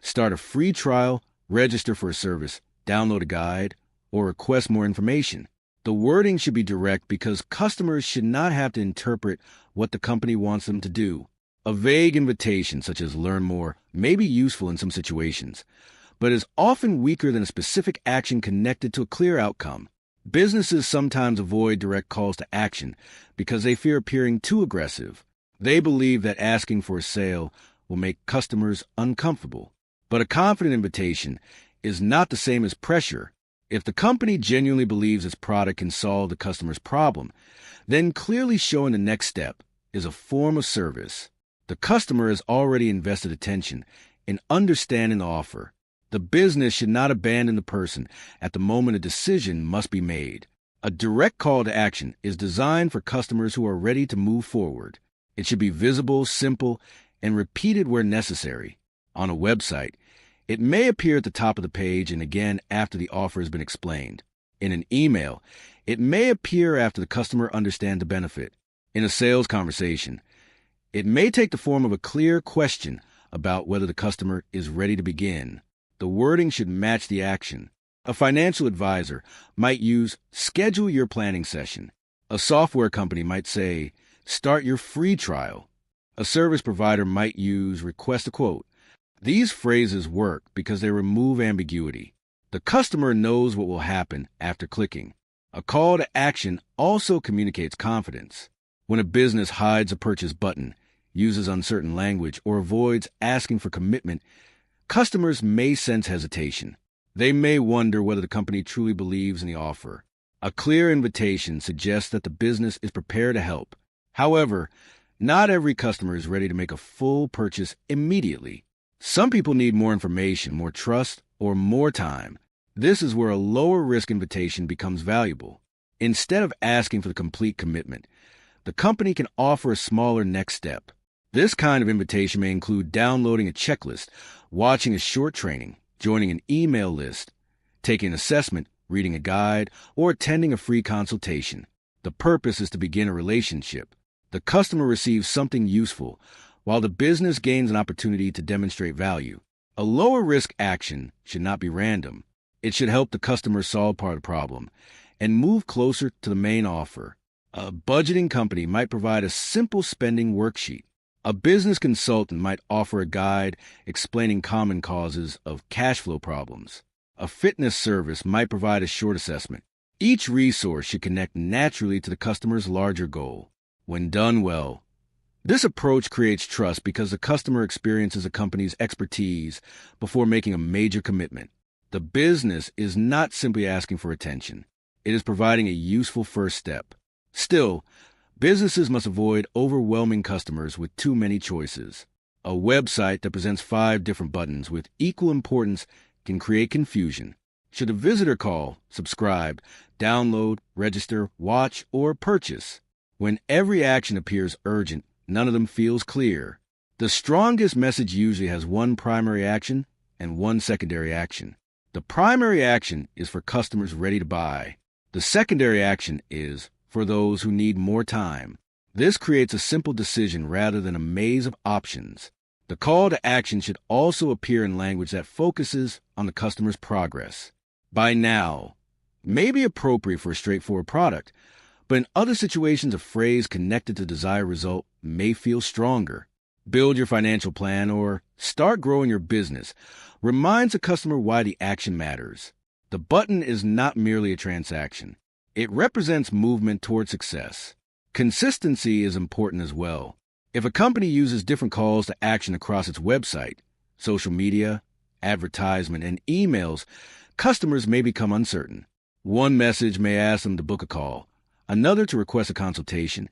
start a free trial, register for a service, download a guide, or request more information. The wording should be direct because customers should not have to interpret what the company wants them to do. A vague invitation, such as learn more, may be useful in some situations, but is often weaker than a specific action connected to a clear outcome. Businesses sometimes avoid direct calls to action because they fear appearing too aggressive. They believe that asking for a sale will make customers uncomfortable. But a confident invitation is not the same as pressure. If the company genuinely believes its product can solve the customer's problem, then clearly showing the next step is a form of service. The customer has already invested attention in understanding the offer. The business should not abandon the person at the moment a decision must be made. A direct call to action is designed for customers who are ready to move forward. It should be visible, simple, and repeated where necessary. On a website, it may appear at the top of the page and again after the offer has been explained. In an email, it may appear after the customer understands the benefit. In a sales conversation, it may take the form of a clear question about whether the customer is ready to begin. The wording should match the action. A financial advisor might use schedule your planning session. A software company might say start your free trial. A service provider might use request a quote. These phrases work because they remove ambiguity. The customer knows what will happen after clicking. A call to action also communicates confidence. When a business hides a purchase button, uses uncertain language, or avoids asking for commitment, customers may sense hesitation. They may wonder whether the company truly believes in the offer. A clear invitation suggests that the business is prepared to help. However, not every customer is ready to make a full purchase immediately. Some people need more information, more trust, or more time. This is where a lower-risk invitation becomes valuable. Instead of asking for the complete commitment, the company can offer a smaller next step. This kind of invitation may include downloading a checklist, watching a short training, joining an email list, taking an assessment, reading a guide, or attending a free consultation. The purpose is to begin a relationship. The customer receives something useful, while the business gains an opportunity to demonstrate value. A lower-risk action should not be random. It should help the customer solve part of the problem and move closer to the main offer. A budgeting company might provide a simple spending worksheet. A business consultant might offer a guide explaining common causes of cash flow problems. A fitness service might provide a short assessment. Each resource should connect naturally to the customer's larger goal. When done well, this approach creates trust because the customer experiences a company's expertise before making a major commitment. The business is not simply asking for attention. It is providing a useful first step. Still, businesses must avoid overwhelming customers with too many choices. A website that presents 5 different buttons with equal importance can create confusion. Should a visitor call, subscribe, download, register, watch, or purchase? When every action appears urgent, none of them feels clear. The strongest message usually has one primary action and one secondary action. The primary action is for customers ready to buy. The secondary action is for those who need more time. This creates a simple decision rather than a maze of options. The call to action should also appear in language that focuses on the customer's progress. By now may be appropriate for a straightforward product, but in other situations, a phrase connected to desired result may feel stronger. Build your financial plan or start growing your business reminds the customer why the action matters. The button is not merely a transaction. It represents movement toward success. Consistency is important as well. If a company uses different calls to action across its website, social media, advertisement, and emails, customers may become uncertain. One message may ask them to book a call, another to request a consultation,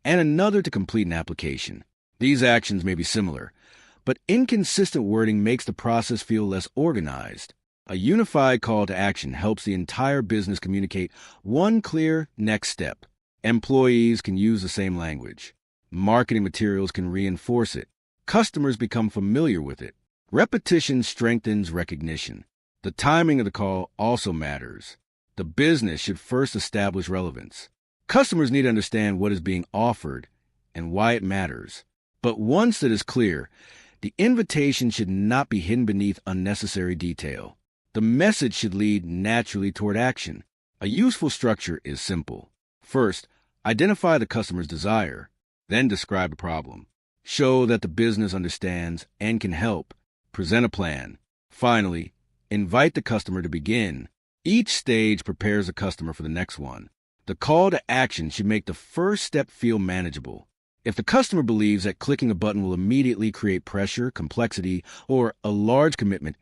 and another to complete an application. These actions may be similar, but inconsistent wording makes the process feel less organized. A unified call to action helps the entire business communicate one clear next step. Employees can use the same language. Marketing materials can reinforce it. Customers become familiar with it. Repetition strengthens recognition. The timing of the call also matters. The business should first establish relevance. Customers need to understand what is being offered and why it matters. But once it is clear, the invitation should not be hidden beneath unnecessary detail. The message should lead naturally toward action. A useful structure is simple. First, identify the customer's desire, then describe the problem. Show that the business understands and can help. Present a plan. Finally, invite the customer to begin. Each stage prepares the customer for the next one. The call to action should make the first step feel manageable. If the customer believes that clicking a button will immediately create pressure, complexity, or a large commitment,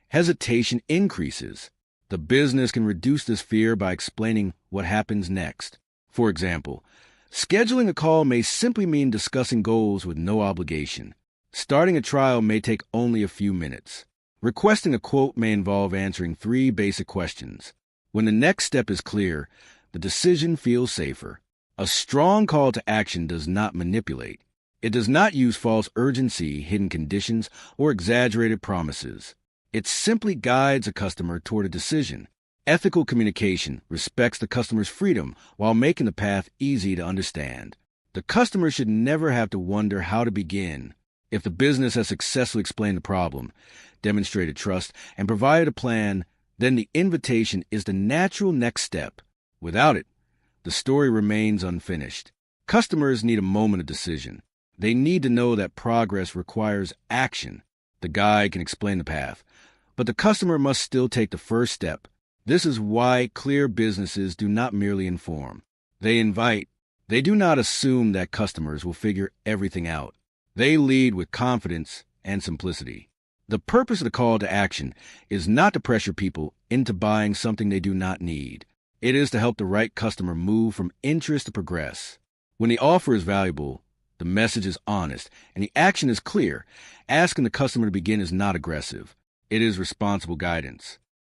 hesitation increases. The business can reduce this fear by explaining what happens next. For example, scheduling a call may simply mean discussing goals with no obligation. Starting a trial may take only a few minutes. Requesting a quote may involve answering 3 basic questions. When the next step is clear, the decision feels safer. A strong call to action does not manipulate. It does not use false urgency, hidden conditions, or exaggerated promises. It simply guides a customer toward a decision. Ethical communication respects the customer's freedom while making the path easy to understand. The customer should never have to wonder how to begin. If the business has successfully explained the problem, demonstrated trust, and provided a plan, then the invitation is the natural next step. Without it, the story remains unfinished. Customers need a moment of decision. They need to know that progress requires action. The guide can explain the path, but the customer must still take the first step. This is why clear businesses do not merely inform. They invite. They do not assume that customers will figure everything out. They lead with confidence and simplicity. The purpose of the call to action is not to pressure people into buying something they do not need. It is to help the right customer move from interest to progress. When the offer is valuable, the message is honest, and the action is clear, asking the customer to begin is not aggressive. It is responsible guidance.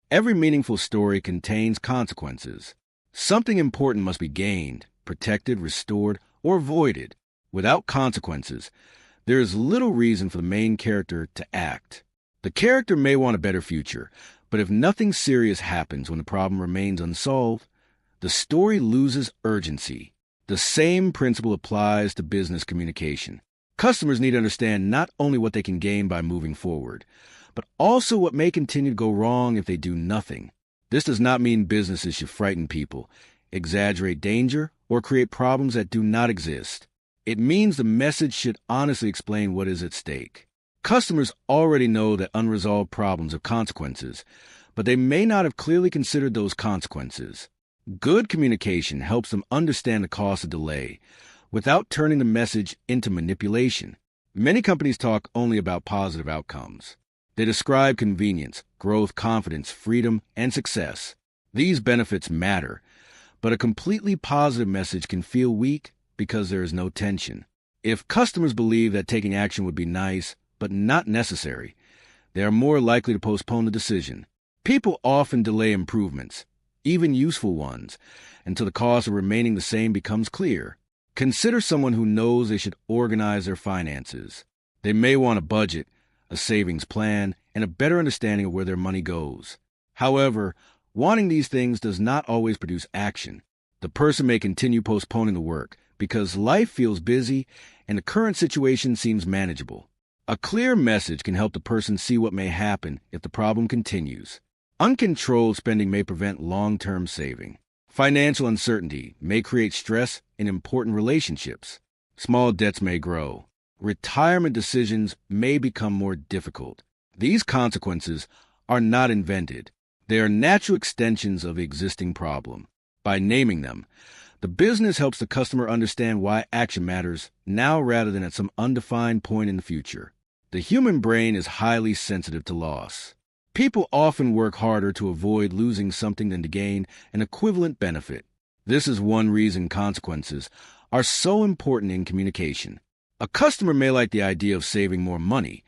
Every meaningful story contains consequences. Something important must be gained, protected, restored, or avoided. Without consequences, there is little reason for the main character to act. The character may want a better future, but if nothing serious happens when the problem remains unsolved, the story loses urgency. The same principle applies to business communication. Customers need to understand not only what they can gain by moving forward, but also what may continue to go wrong if they do nothing. This does not mean businesses should frighten people, exaggerate danger, or create problems that do not exist. It means the message should honestly explain what is at stake. Customers already know that unresolved problems have consequences, but they may not have clearly considered those consequences. Good communication helps them understand the cost of delay without turning the message into manipulation. Many companies talk only about positive outcomes. They describe convenience, growth, confidence, freedom, and success. These benefits matter, but a completely positive message can feel weak because there is no tension. If customers believe that taking action would be nice, but not necessary, they are more likely to postpone the decision. People often delay improvements, even useful ones, until the cost of remaining the same becomes clear. Consider someone who knows they should organize their finances. They may want a budget, a savings plan, and a better understanding of where their money goes. However, wanting these things does not always produce action. The person may continue postponing the work because life feels busy and the current situation seems manageable. A clear message can help the person see what may happen if the problem continues. Uncontrolled spending may prevent long-term saving. Financial uncertainty may create stress in important relationships. Small debts may grow. Retirement decisions may become more difficult. These consequences are not invented. They are natural extensions of the existing problem. By naming them, the business helps the customer understand why action matters now rather than at some undefined point in the future. The human brain is highly sensitive to loss. People often work harder to avoid losing something than to gain an equivalent benefit. This is one reason consequences are so important in communication. A customer may like the idea of saving more money,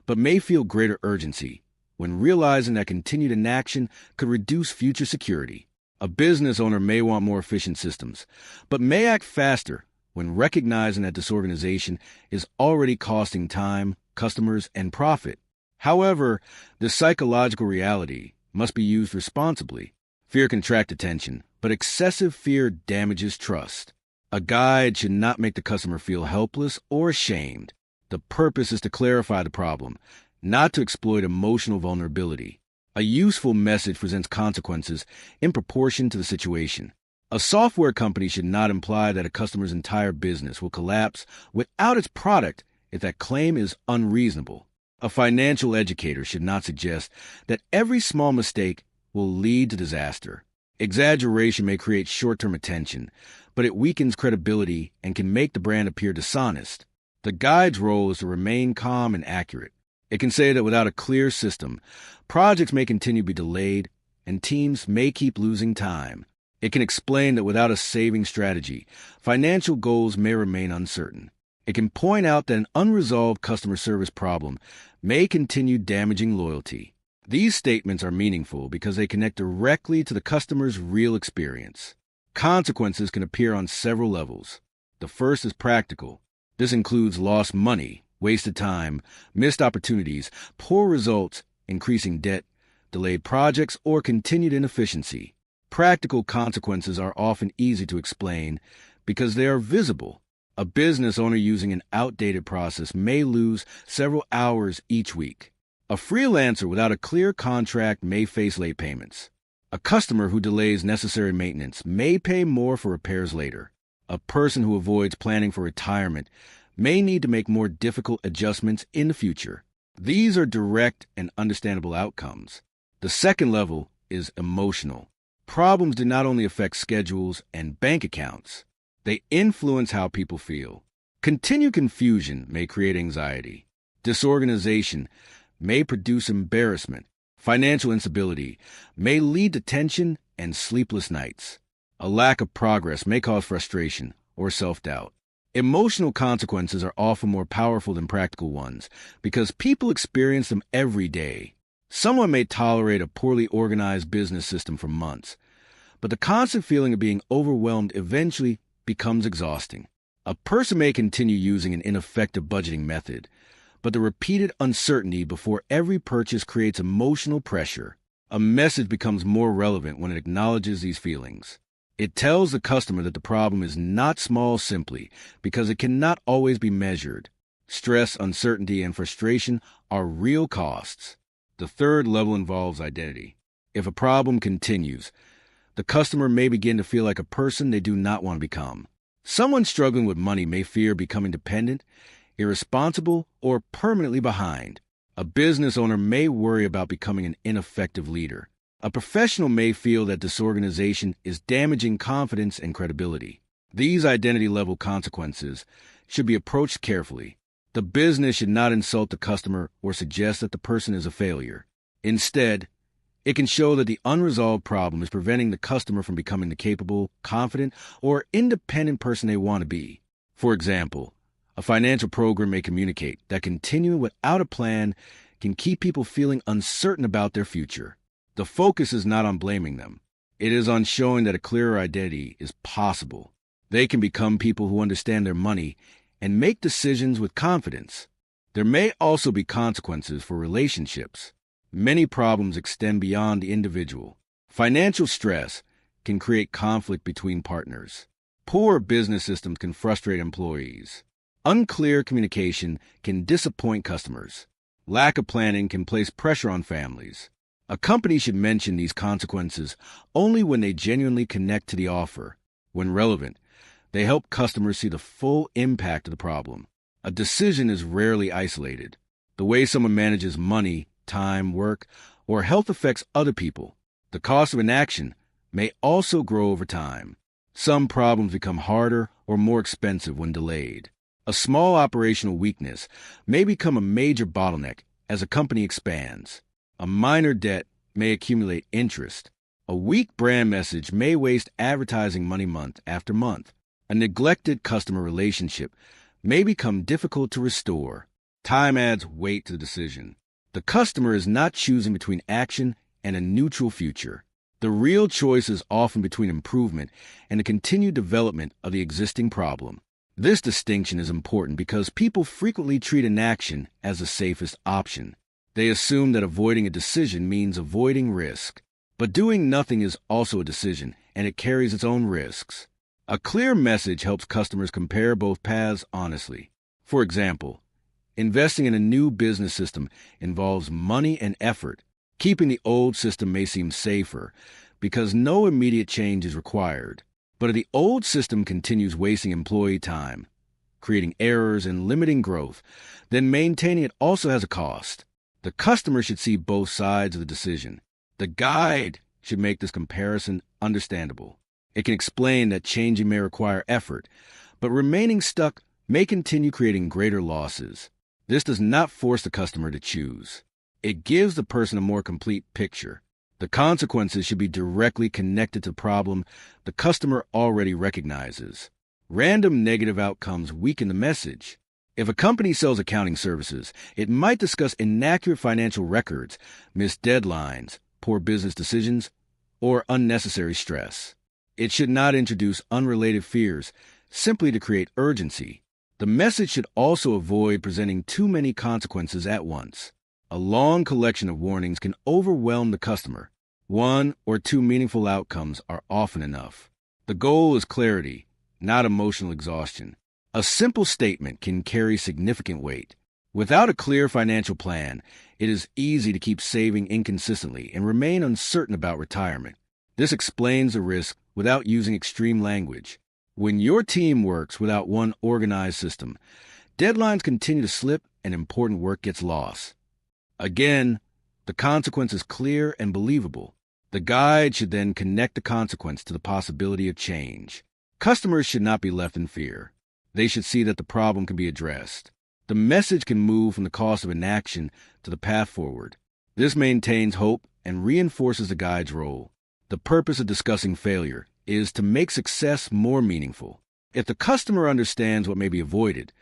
but may feel greater urgency when realizing that continued inaction could reduce future security. A business owner may want more efficient systems, but may act faster when recognizing that disorganization is already costing time, customers, and profit. However, this psychological reality must be used responsibly. Fear can attract attention, but excessive fear damages trust. A guide should not make the customer feel helpless or ashamed. The purpose is to clarify the problem, not to exploit emotional vulnerability. A useful message presents consequences in proportion to the situation. A software company should not imply that a customer's entire business will collapse without its product if that claim is unreasonable. A financial educator should not suggest that every small mistake will lead to disaster. Exaggeration may create short-term attention, but it weakens credibility and can make the brand appear dishonest. The guide's role is to remain calm and accurate. It can say that without a clear system, projects may continue to be delayed and teams may keep losing time. It can explain that without a saving strategy, financial goals may remain uncertain. It can point out that an unresolved customer service problem may continue damaging loyalty. These statements are meaningful because they connect directly to the customer's real experience. Consequences can appear on several levels. The first is practical. This includes lost money, wasted time, missed opportunities, poor results, increasing debt, delayed projects, or continued inefficiency. Practical consequences are often easy to explain because they are visible. A business owner using an outdated process may lose several hours each week. A freelancer without a clear contract may face late payments. A customer who delays necessary maintenance may pay more for repairs later. A person who avoids planning for retirement may need to make more difficult adjustments in the future. These are direct and understandable outcomes. The second level is emotional. Problems do not only affect schedules and bank accounts, they influence how people feel. Continued confusion may create anxiety. Disorganization may produce embarrassment. Financial instability may lead to tension and sleepless nights. A lack of progress may cause frustration or self-doubt. Emotional consequences are often more powerful than practical ones because people experience them every day. Someone may tolerate a poorly organized business system for months, but the constant feeling of being overwhelmed eventually becomes exhausting. A person may continue using an ineffective budgeting method, but the repeated uncertainty before every purchase creates emotional pressure. A message becomes more relevant when it acknowledges these feelings. It tells the customer that the problem is not small simply because it cannot always be measured. Stress, uncertainty, and frustration are real costs. The third level involves identity. If a problem continues, the customer may begin to feel like a person they do not want to become. Someone struggling with money may fear becoming dependent, irresponsible, or permanently behind. A business owner may worry about becoming an ineffective leader. A professional may feel that disorganization is damaging confidence and credibility. These identity-level consequences should be approached carefully. The business should not insult the customer or suggest that the person is a failure. Instead, it can show that the unresolved problem is preventing the customer from becoming the capable, confident, or independent person they want to be. For example, a financial program may communicate that continuing without a plan can keep people feeling uncertain about their future. The focus is not on blaming them. It is on showing that a clearer identity is possible. They can become people who understand their money and make decisions with confidence. There may also be consequences for relationships. Many problems extend beyond the individual. Financial stress can create conflict between partners. Poor business systems can frustrate employees. Unclear communication can disappoint customers. Lack of planning can place pressure on families. A company should mention these consequences only when they genuinely connect to the offer. When relevant, they help customers see the full impact of the problem. A decision is rarely isolated. The way someone manages money, time, work, or health affects other people. The cost of inaction may also grow over time. Some problems become harder or more expensive when delayed. A small operational weakness may become a major bottleneck as a company expands. A minor debt may accumulate interest. A weak brand message may waste advertising money month after month. A neglected customer relationship may become difficult to restore. Time adds weight to the decision. The customer is not choosing between action and a neutral future. The real choice is often between improvement and the continued development of the existing problem. This distinction is important because people frequently treat inaction as the safest option. They assume that avoiding a decision means avoiding risk. But doing nothing is also a decision, and it carries its own risks. A clear message helps customers compare both paths honestly. For example, investing in a new business system involves money and effort. Keeping the old system may seem safer because no immediate change is required. But if the old system continues wasting employee time, creating errors and limiting growth, then maintaining it also has a cost. The customer should see both sides of the decision. The guide should make this comparison understandable. It can explain that changing may require effort, but remaining stuck may continue creating greater losses. This does not force the customer to choose. It gives the person a more complete picture. The consequences should be directly connected to the problem the customer already recognizes. Random negative outcomes weaken the message. If a company sells accounting services, it might discuss inaccurate financial records, missed deadlines, poor business decisions, or unnecessary stress. It should not introduce unrelated fears simply to create urgency. The message should also avoid presenting too many consequences at once. A long collection of warnings can overwhelm the customer. One or two meaningful outcomes are often enough. The goal is clarity, not emotional exhaustion. A simple statement can carry significant weight. Without a clear financial plan, it is easy to keep saving inconsistently and remain uncertain about retirement. This explains the risk without using extreme language. When your team works without one organized system, deadlines continue to slip and important work gets lost. Again, the consequence is clear and believable. The guide should then connect the consequence to the possibility of change. Customers should not be left in fear. They should see that the problem can be addressed. The message can move from the cost of inaction to the path forward. This maintains hope and reinforces the guide's role. The purpose of discussing failure is to make success more meaningful. If the customer understands what may be avoided,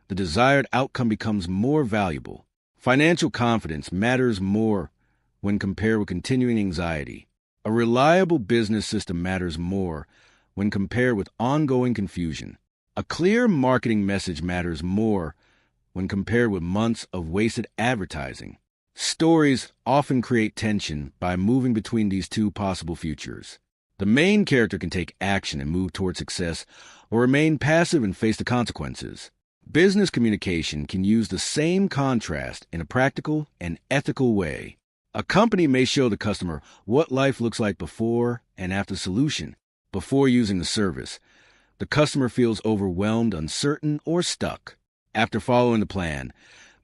the desired outcome becomes more valuable. Financial confidence matters more when compared with continuing anxiety. A reliable business system matters more when compared with ongoing confusion. A clear marketing message matters more when compared with months of wasted advertising. Stories often create tension by moving between these two possible futures. The main character can take action and move toward success, or remain passive and face the consequences. Business communication can use the same contrast in a practical and ethical way. A company may show the customer what life looks like before and after the solution. Before using the service, the customer feels overwhelmed, uncertain, or stuck. After following the plan,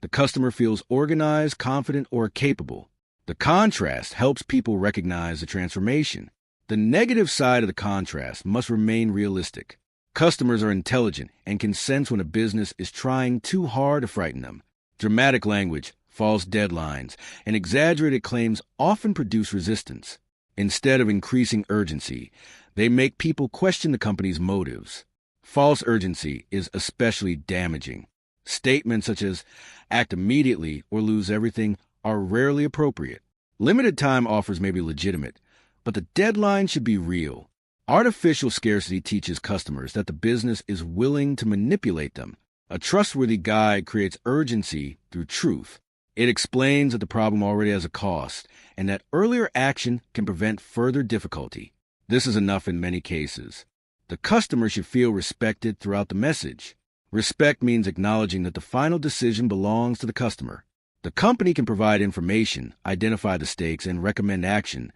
the customer feels organized, confident, or capable. The contrast helps people recognize the transformation. The negative side of the contrast must remain realistic. Customers are intelligent and can sense when a business is trying too hard to frighten them. Dramatic language, false deadlines, and exaggerated claims often produce resistance. Instead of increasing urgency, they make people question the company's motives. False urgency is especially damaging. Statements such as act immediately or lose everything are rarely appropriate. Limited time offers may be legitimate, but the deadline should be real. Artificial scarcity teaches customers that the business is willing to manipulate them. A trustworthy guide creates urgency through truth. It explains that the problem already has a cost and that earlier action can prevent further difficulty. This is enough in many cases. The customer should feel respected throughout the message. Respect means acknowledging that the final decision belongs to the customer. The company can provide information, identify the stakes, and recommend action,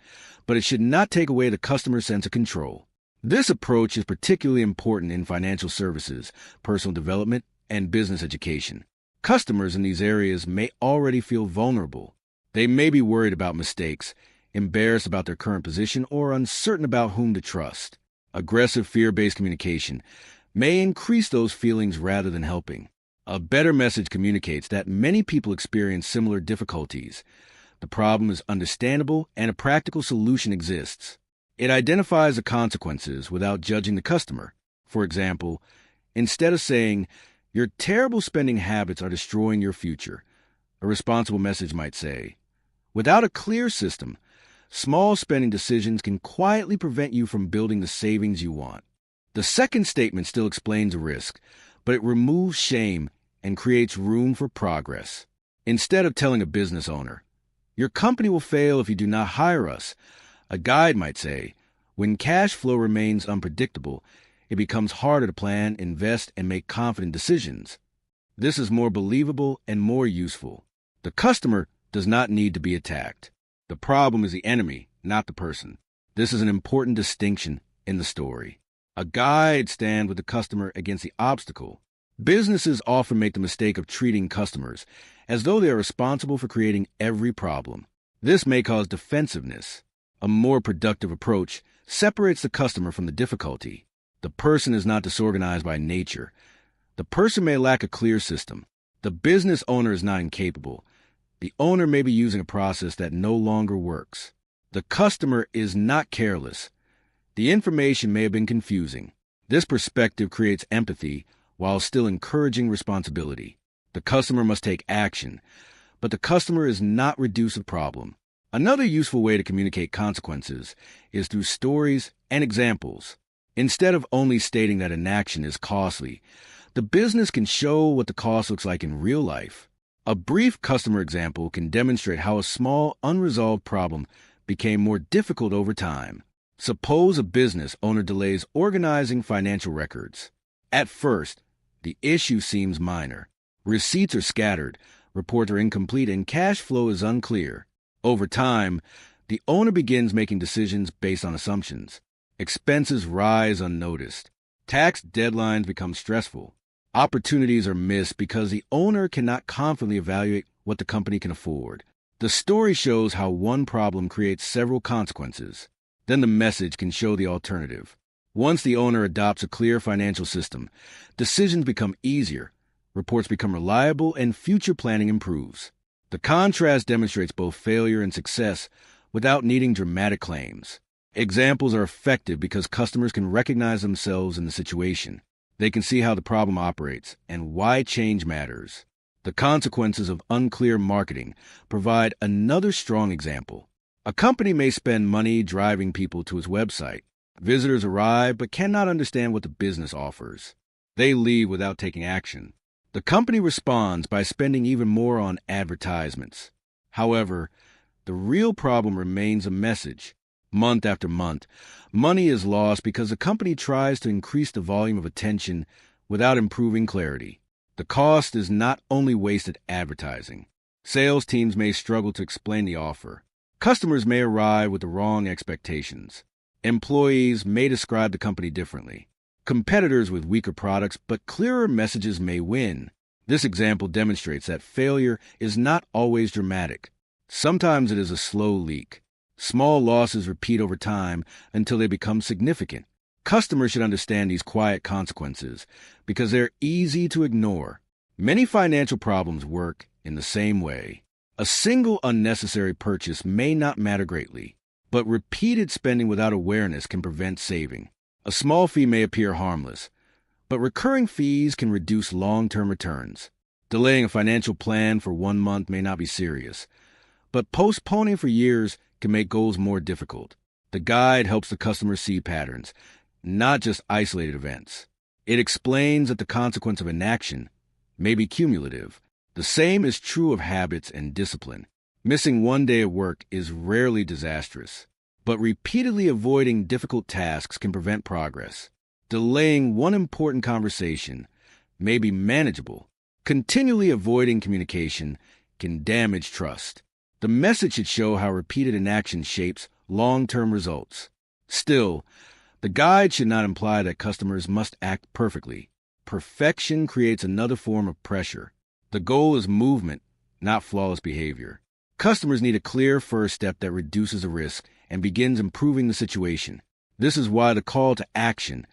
but it should not take away the customer's sense of control. This approach is particularly important in financial services, personal development, and business education. Customers in these areas may already feel vulnerable. They may be worried about mistakes, embarrassed about their current position, or uncertain about whom to trust. Aggressive fear-based communication may increase those feelings rather than helping. A better message communicates that many people experience similar difficulties. The problem is understandable and a practical solution exists. It identifies the consequences without judging the customer. For example, instead of saying, "Your terrible spending habits are destroying your future," a responsible message might say, "Without a clear system, small spending decisions can quietly prevent you from building the savings you want." The second statement still explains the risk, but it removes shame and creates room for progress. Instead of telling a business owner, "Your company will fail if you do not hire us," a guide might say, "When cash flow remains unpredictable, it becomes harder to plan, invest, and make confident decisions." This is more believable and more useful. The customer does not need to be attacked. The problem is the enemy, not the person. This is an important distinction in the story. A guide stands with the customer against the obstacle. Businesses often make the mistake of treating customers as though they are responsible for creating every problem. This may cause defensiveness. A more productive approach separates the customer from the difficulty. The person is not disorganized by nature. The person may lack a clear system. The business owner is not incapable. The owner may be using a process that no longer works. The customer is not careless. The information may have been confusing. This perspective creates empathy while still encouraging responsibility. The customer must take action, but the customer is not reduced to the problem. Another useful way to communicate consequences is through stories and examples. Instead of only stating that an action is costly, the business can show what the cost looks like in real life. A brief customer example can demonstrate how a small, unresolved problem became more difficult over time. Suppose a business owner delays organizing financial records. At first, the issue seems minor. Receipts are scattered, reports are incomplete, and cash flow is unclear. Over time, the owner begins making decisions based on assumptions. Expenses rise unnoticed. Tax deadlines become stressful. Opportunities are missed because the owner cannot confidently evaluate what the company can afford. The story shows how one problem creates several consequences. Then the message can show the alternative. Once the owner adopts a clear financial system, decisions become easier, reports become reliable, and future planning improves. The contrast demonstrates both failure and success without needing dramatic claims. Examples are effective because customers can recognize themselves in the situation. They can see how the problem operates and why change matters. The consequences of unclear marketing provide another strong example. A company may spend money driving people to its website. Visitors arrive but cannot understand what the business offers. They leave without taking action. The company responds by spending even more on advertisements. However, the real problem remains a message. Month after month, money is lost because the company tries to increase the volume of attention without improving clarity. The cost is not only wasted advertising. Sales teams may struggle to explain the offer. Customers may arrive with the wrong expectations. Employees may describe the company differently. Competitors with weaker products but clearer messages may win. This example demonstrates that failure is not always dramatic. Sometimes it is a slow leak. Small losses repeat over time until they become significant. Customers should understand these quiet consequences because they're easy to ignore. Many financial problems work in the same way. A single unnecessary purchase may not matter greatly, but repeated spending without awareness can prevent saving. A small fee may appear harmless, but recurring fees can reduce long-term returns. Delaying a financial plan for 1 month may not be serious, but postponing for years can make goals more difficult. The guide helps the customer see patterns, not just isolated events. It explains that the consequence of inaction may be cumulative. The same is true of habits and discipline. Missing 1 day of work is rarely disastrous, but repeatedly avoiding difficult tasks can prevent progress. Delaying one important conversation may be manageable. Continually avoiding communication can damage trust. The message should show how repeated inaction shapes long-term results. Still, the guide should not imply that customers must act perfectly. Perfection creates another form of pressure. The goal is movement, not flawless behavior. Customers need a clear first step that reduces the risk and begins improving the situation. This is why the call to action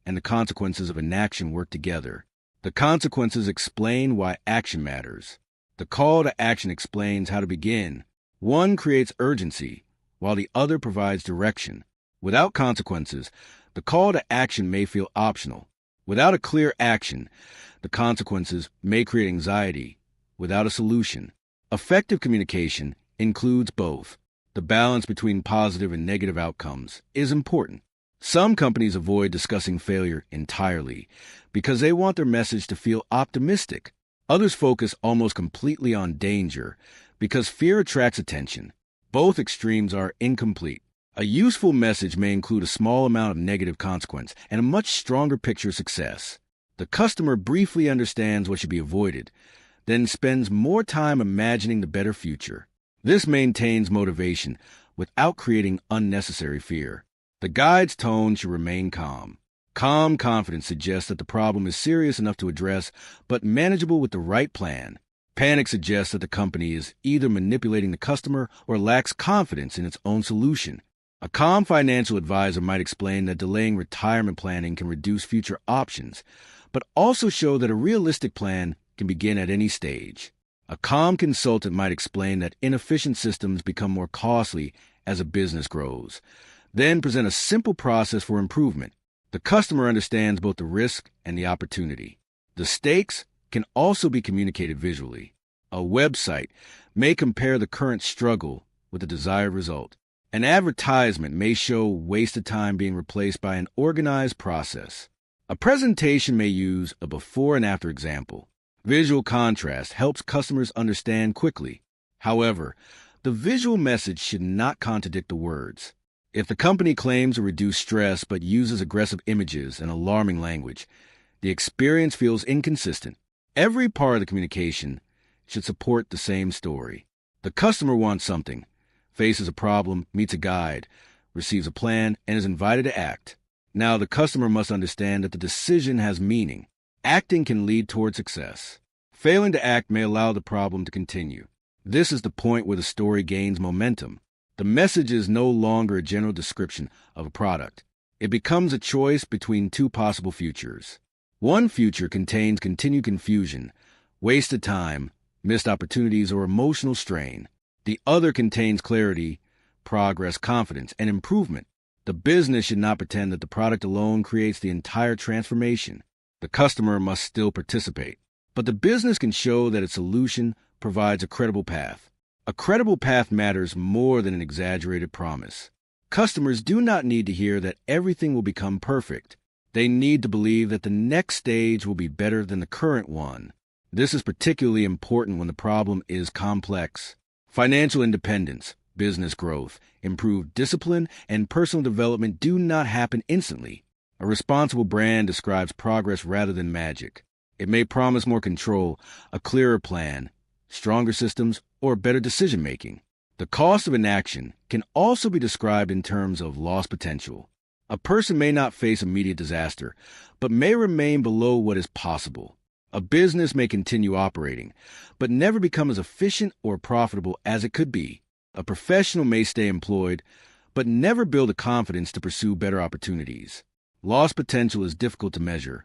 and the consequences of inaction work together. The consequences explain why action matters. The call to action explains how to begin. One creates urgency, while the other provides direction. Without consequences, the call to action may feel optional. Without a clear action, the consequences may create anxiety. Without a solution, effective communication includes both. The balance between positive and negative outcomes is important. Some companies avoid discussing failure entirely because they want their message to feel optimistic. Others focus almost completely on danger because fear attracts attention. Both extremes are incomplete. A useful message may include a small amount of negative consequence and a much stronger picture of success. The customer briefly understands what should be avoided, then spends more time imagining the better future. This maintains motivation without creating unnecessary fear. The guide's tone should remain calm. Calm confidence suggests that the problem is serious enough to address, but manageable with the right plan. Panic suggests that the company is either manipulating the customer or lacks confidence in its own solution. A calm financial advisor might explain that delaying retirement planning can reduce future options, but also show that a realistic plan can begin at any stage. A calm consultant might explain that inefficient systems become more costly as a business grows, then present a simple process for improvement. The customer understands both the risk and the opportunity. The stakes can also be communicated visually. A website may compare the current struggle with the desired result. An advertisement may show wasted time being replaced by an organized process. A presentation may use a before and after example. Visual contrast helps customers understand quickly. However, the visual message should not contradict the words. If the company claims to reduce stress but uses aggressive images and alarming language, the experience feels inconsistent. Every part of the communication should support the same story. The customer wants something, faces a problem, meets a guide, receives a plan, and is invited to act. Now, the customer must understand that the decision has meaning. Acting can lead toward success. Failing to act may allow the problem to continue. This is the point where the story gains momentum. The message is no longer a general description of a product. It becomes a choice between two possible futures. One future contains continued confusion, wasted time, missed opportunities, or emotional strain. The other contains clarity, progress, confidence, and improvement. The business should not pretend that the product alone creates the entire transformation. The customer must still participate, but the business can show that its solution provides a credible path. A credible path matters more than an exaggerated promise. Customers do not need to hear that everything will become perfect. They need to believe that the next stage will be better than the current one. This is particularly important when the problem is complex. Financial independence, business growth, improved discipline, and personal development do not happen instantly. A responsible brand describes progress rather than magic. It may promise more control, a clearer plan, stronger systems, or better decision-making. The cost of inaction can also be described in terms of lost potential. A person may not face immediate disaster, but may remain below what is possible. A business may continue operating, but never become as efficient or profitable as it could be. A professional may stay employed, but never build a confidence to pursue better opportunities. Lost potential is difficult to measure,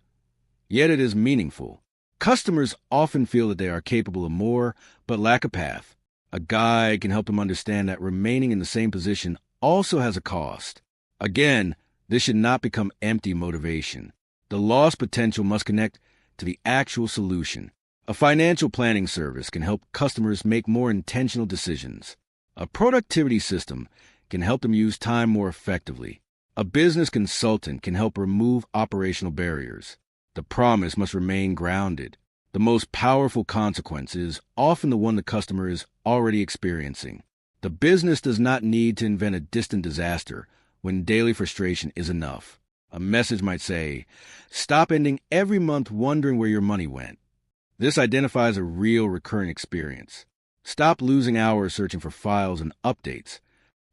yet it is meaningful. Customers often feel that they are capable of more, but lack a path. A guide can help them understand that remaining in the same position also has a cost. Again, this should not become empty motivation. The lost potential must connect to the actual solution. A financial planning service can help customers make more intentional decisions. A productivity system can help them use time more effectively. A business consultant can help remove operational barriers. The promise must remain grounded. The most powerful consequence is often the one the customer is already experiencing. The business does not need to invent a distant disaster when daily frustration is enough. A message might say, "Stop ending every month wondering where your money went." This identifies a real recurring experience. Stop losing hours searching for files and updates.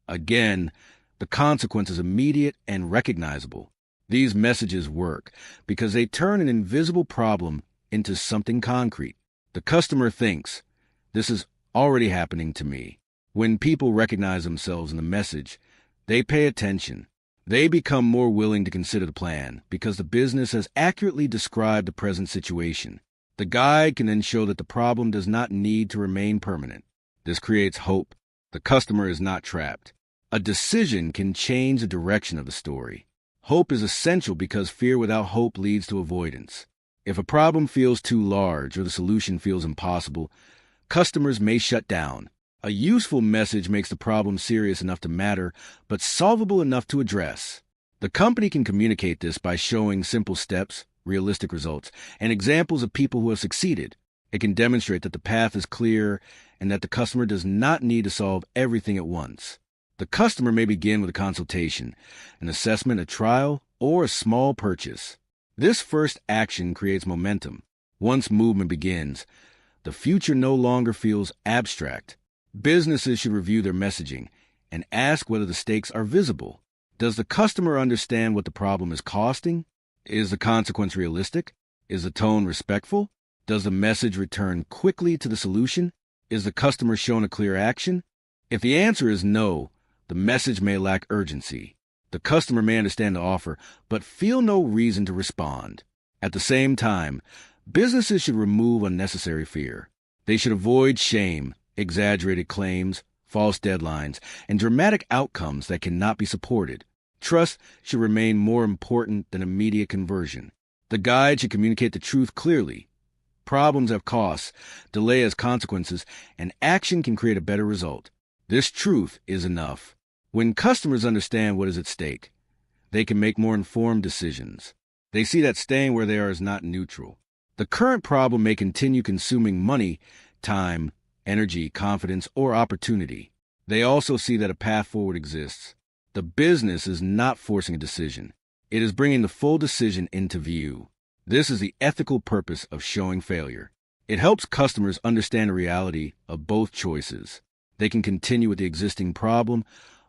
Again, the consequence is immediate and recognizable. These messages work because they turn an invisible problem into something concrete. The customer thinks, "This is already happening to me." When people recognize themselves in the message, they pay attention. They become more willing to consider the plan because the business has accurately described the present situation. The guide can then show that the problem does not need to remain permanent. This creates hope. The customer is not trapped. A decision can change the direction of the story. Hope is essential because fear without hope leads to avoidance. If a problem feels too large or the solution feels impossible, customers may shut down. A useful message makes the problem serious enough to matter, but solvable enough to address. The company can communicate this by showing simple steps, realistic results, and examples of people who have succeeded. It can demonstrate that the path is clear and that the customer does not need to solve everything at once. The customer may begin with a consultation, an assessment, a trial, or a small purchase. This first action creates momentum. Once movement begins, the future no longer feels abstract. Businesses should review their messaging and ask whether the stakes are visible. Does the customer understand what the problem is costing? Is the consequence realistic? Is the tone respectful? Does the message return quickly to the solution? Is the customer shown a clear action? If the answer is no, the message may lack urgency. The customer may understand the offer, but feel no reason to respond. At the same time, businesses should remove unnecessary fear. They should avoid shame, exaggerated claims, false deadlines, and dramatic outcomes that cannot be supported. Trust should remain more important than immediate conversion. The guide should communicate the truth clearly. Problems have costs, delay has consequences, and action can create a better result. This truth is enough. When customers understand what is at stake, they can make more informed decisions. They see that staying where they are is not neutral. The current problem may continue consuming money, time, energy, confidence, or opportunity. They also see that a path forward exists. The business is not forcing a decision. It is bringing the full decision into view. This is the ethical purpose of showing failure. It helps customers understand the reality of both choices. They can continue with the existing problem,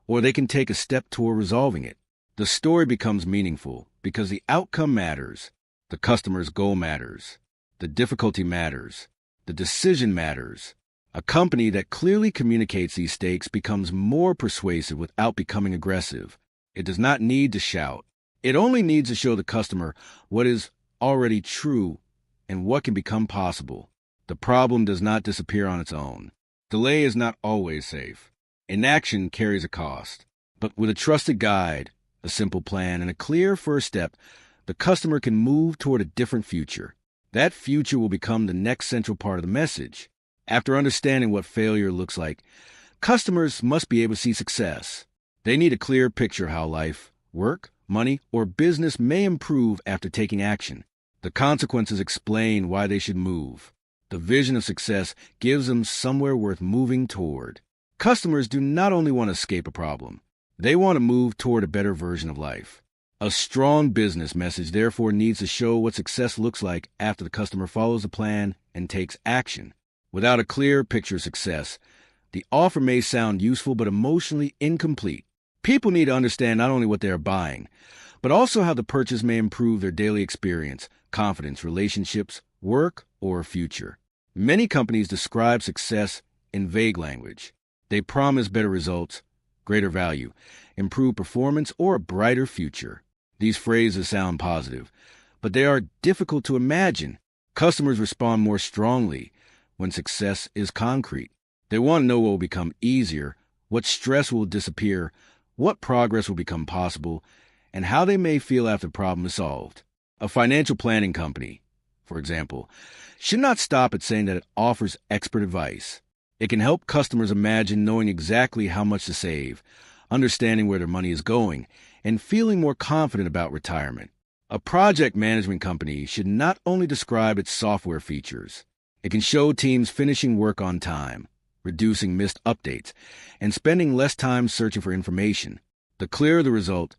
or they can take a step toward resolving it. The story becomes meaningful because the outcome matters. The customer's goal matters. The difficulty matters. The decision matters. A company that clearly communicates these stakes becomes more persuasive without becoming aggressive. It does not need to shout. It only needs to show the customer what is already true and what can become possible. The problem does not disappear on its own. Delay is not always safe. Inaction carries a cost. But with a trusted guide, a simple plan, and a clear first step, the customer can move toward a different future. That future will become the next central part of the message. After understanding what failure looks like, customers must be able to see success. They need a clear picture of how life, work, money, or business may improve after taking action. The consequences explain why they should move. The vision of success gives them somewhere worth moving toward. Customers do not only want to escape a problem, they want to move toward a better version of life. A strong business message therefore needs to show what success looks like after the customer follows the plan and takes action. Without a clear picture of success, The offer may sound useful but emotionally incomplete. People need to understand not only what they are buying, but also how the purchase may improve their daily experience, confidence, relationships, work, or future. Many companies describe success in vague language. They promise better results, greater value, improved performance, or a brighter future. These phrases sound positive, but they are difficult to imagine. Customers respond more strongly when success is concrete. They want to know what will become easier, what stress will disappear, what progress will become possible, and how they may feel after the problem is solved. A financial planning company, for example, should not stop at saying that it offers expert advice. It can help customers imagine knowing exactly how much to save, understanding where their money is going, and feeling more confident about retirement. A project management company should not only describe its software features. It can show teams finishing work on time, reducing missed updates, and spending less time searching for information. The clearer the result,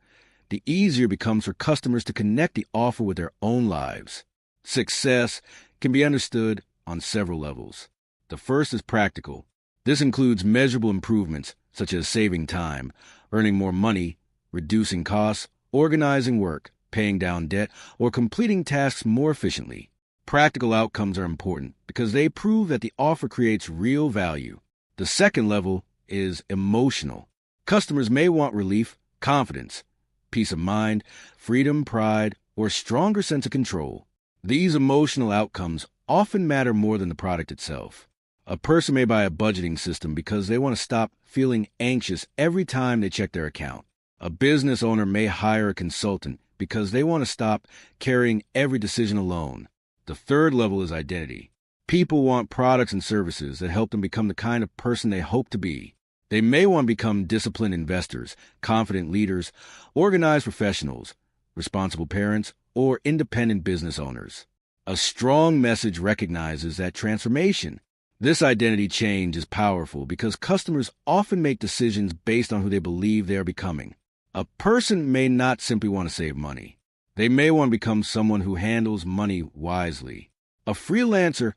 the easier it becomes for customers to connect the offer with their own lives. Success can be understood on several levels. The first is practical. This includes measurable improvements such as saving time, earning more money, reducing costs, organizing work, paying down debt, or completing tasks more efficiently. Practical outcomes are important because they prove that the offer creates real value. The second level is emotional. Customers may want relief, confidence, peace of mind, freedom, pride, or a stronger sense of control. These emotional outcomes often matter more than the product itself. A person may buy a budgeting system because they want to stop feeling anxious every time they check their account. A business owner may hire a consultant because they want to stop carrying every decision alone. The third level is identity. People want products and services that help them become the kind of person they hope to be. They may want to become disciplined investors, confident leaders, organized professionals, responsible parents, or independent business owners. A strong message recognizes that transformation. This identity change is powerful because customers often make decisions based on who they believe they are becoming. A person may not simply want to save money. They may want to become someone who handles money wisely. A freelancer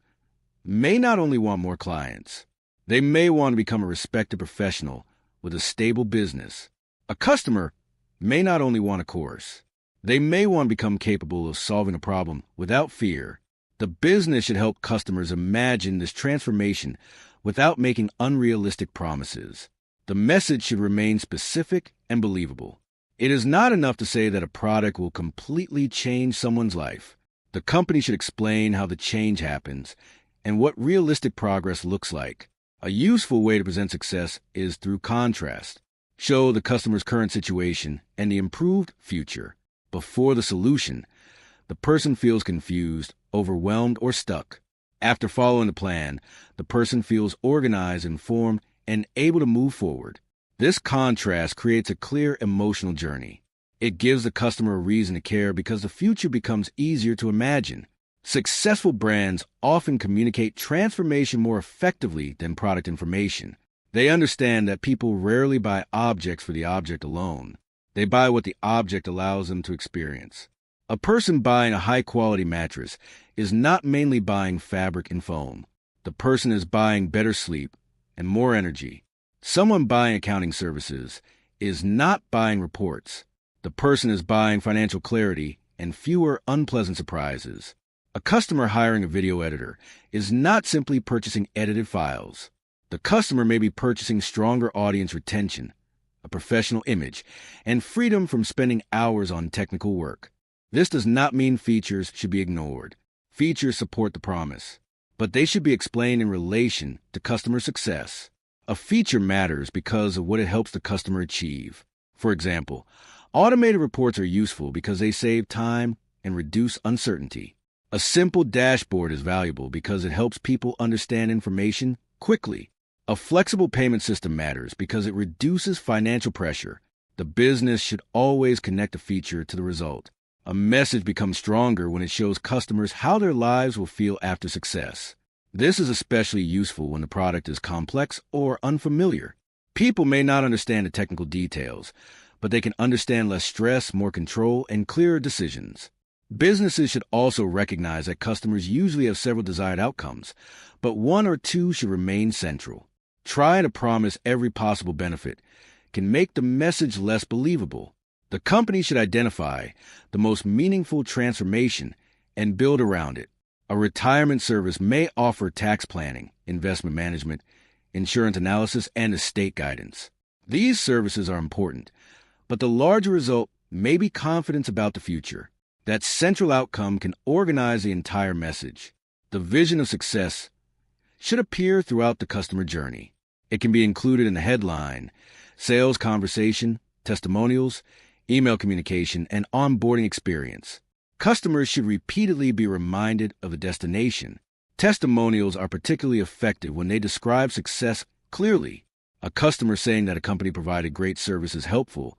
may not only want more clients. They may want to become a respected professional with a stable business. A customer may not only want a course. They may want to become capable of solving a problem without fear. The business should help customers imagine this transformation without making unrealistic promises. The message should remain specific and believable. It is not enough to say that a product will completely change someone's life. The company should explain how the change happens and what realistic progress looks like. A useful way to present success is through contrast. Show the customer's current situation and the improved future. Before the solution, the person feels confused, overwhelmed, or stuck. After following the plan, the person feels organized, informed, and able to move forward. This contrast creates a clear emotional journey. It gives the customer a reason to care because the future becomes easier to imagine. Successful brands often communicate transformation more effectively than product information. They understand that people rarely buy objects for the object alone. They buy what the object allows them to experience. A person buying a high-quality mattress is not mainly buying fabric and foam. The person is buying better sleep and more energy. Someone buying accounting services is not buying reports. The person is buying financial clarity and fewer unpleasant surprises. A customer hiring a video editor is not simply purchasing edited files. The customer may be purchasing stronger audience retention, a professional image, and freedom from spending hours on technical work. This does not mean features should be ignored. Features support the promise, but they should be explained in relation to customer success. A feature matters because of what it helps the customer achieve. For example, automated reports are useful because they save time and reduce uncertainty. A simple dashboard is valuable because it helps people understand information quickly. A flexible payment system matters because it reduces financial pressure. The business should always connect a feature to the result. A message becomes stronger when it shows customers how their lives will feel after success. This is especially useful when the product is complex or unfamiliar. People may not understand the technical details, but they can understand less stress, more control, and clearer decisions. Businesses should also recognize that customers usually have several desired outcomes, but one or two should remain central. Trying to promise every possible benefit can make the message less believable. The company should identify the most meaningful transformation and build around it. A retirement service may offer tax planning, investment management, insurance analysis, and estate guidance. These services are important, but the larger result may be confidence about the future. That central outcome can organize the entire message. The vision of success should appear throughout the customer journey. It can be included in the headline, sales conversation, testimonials, email communication, and onboarding experience. Customers should repeatedly be reminded of the destination. Testimonials are particularly effective when they describe success clearly. A customer saying that a company provided great service is helpful,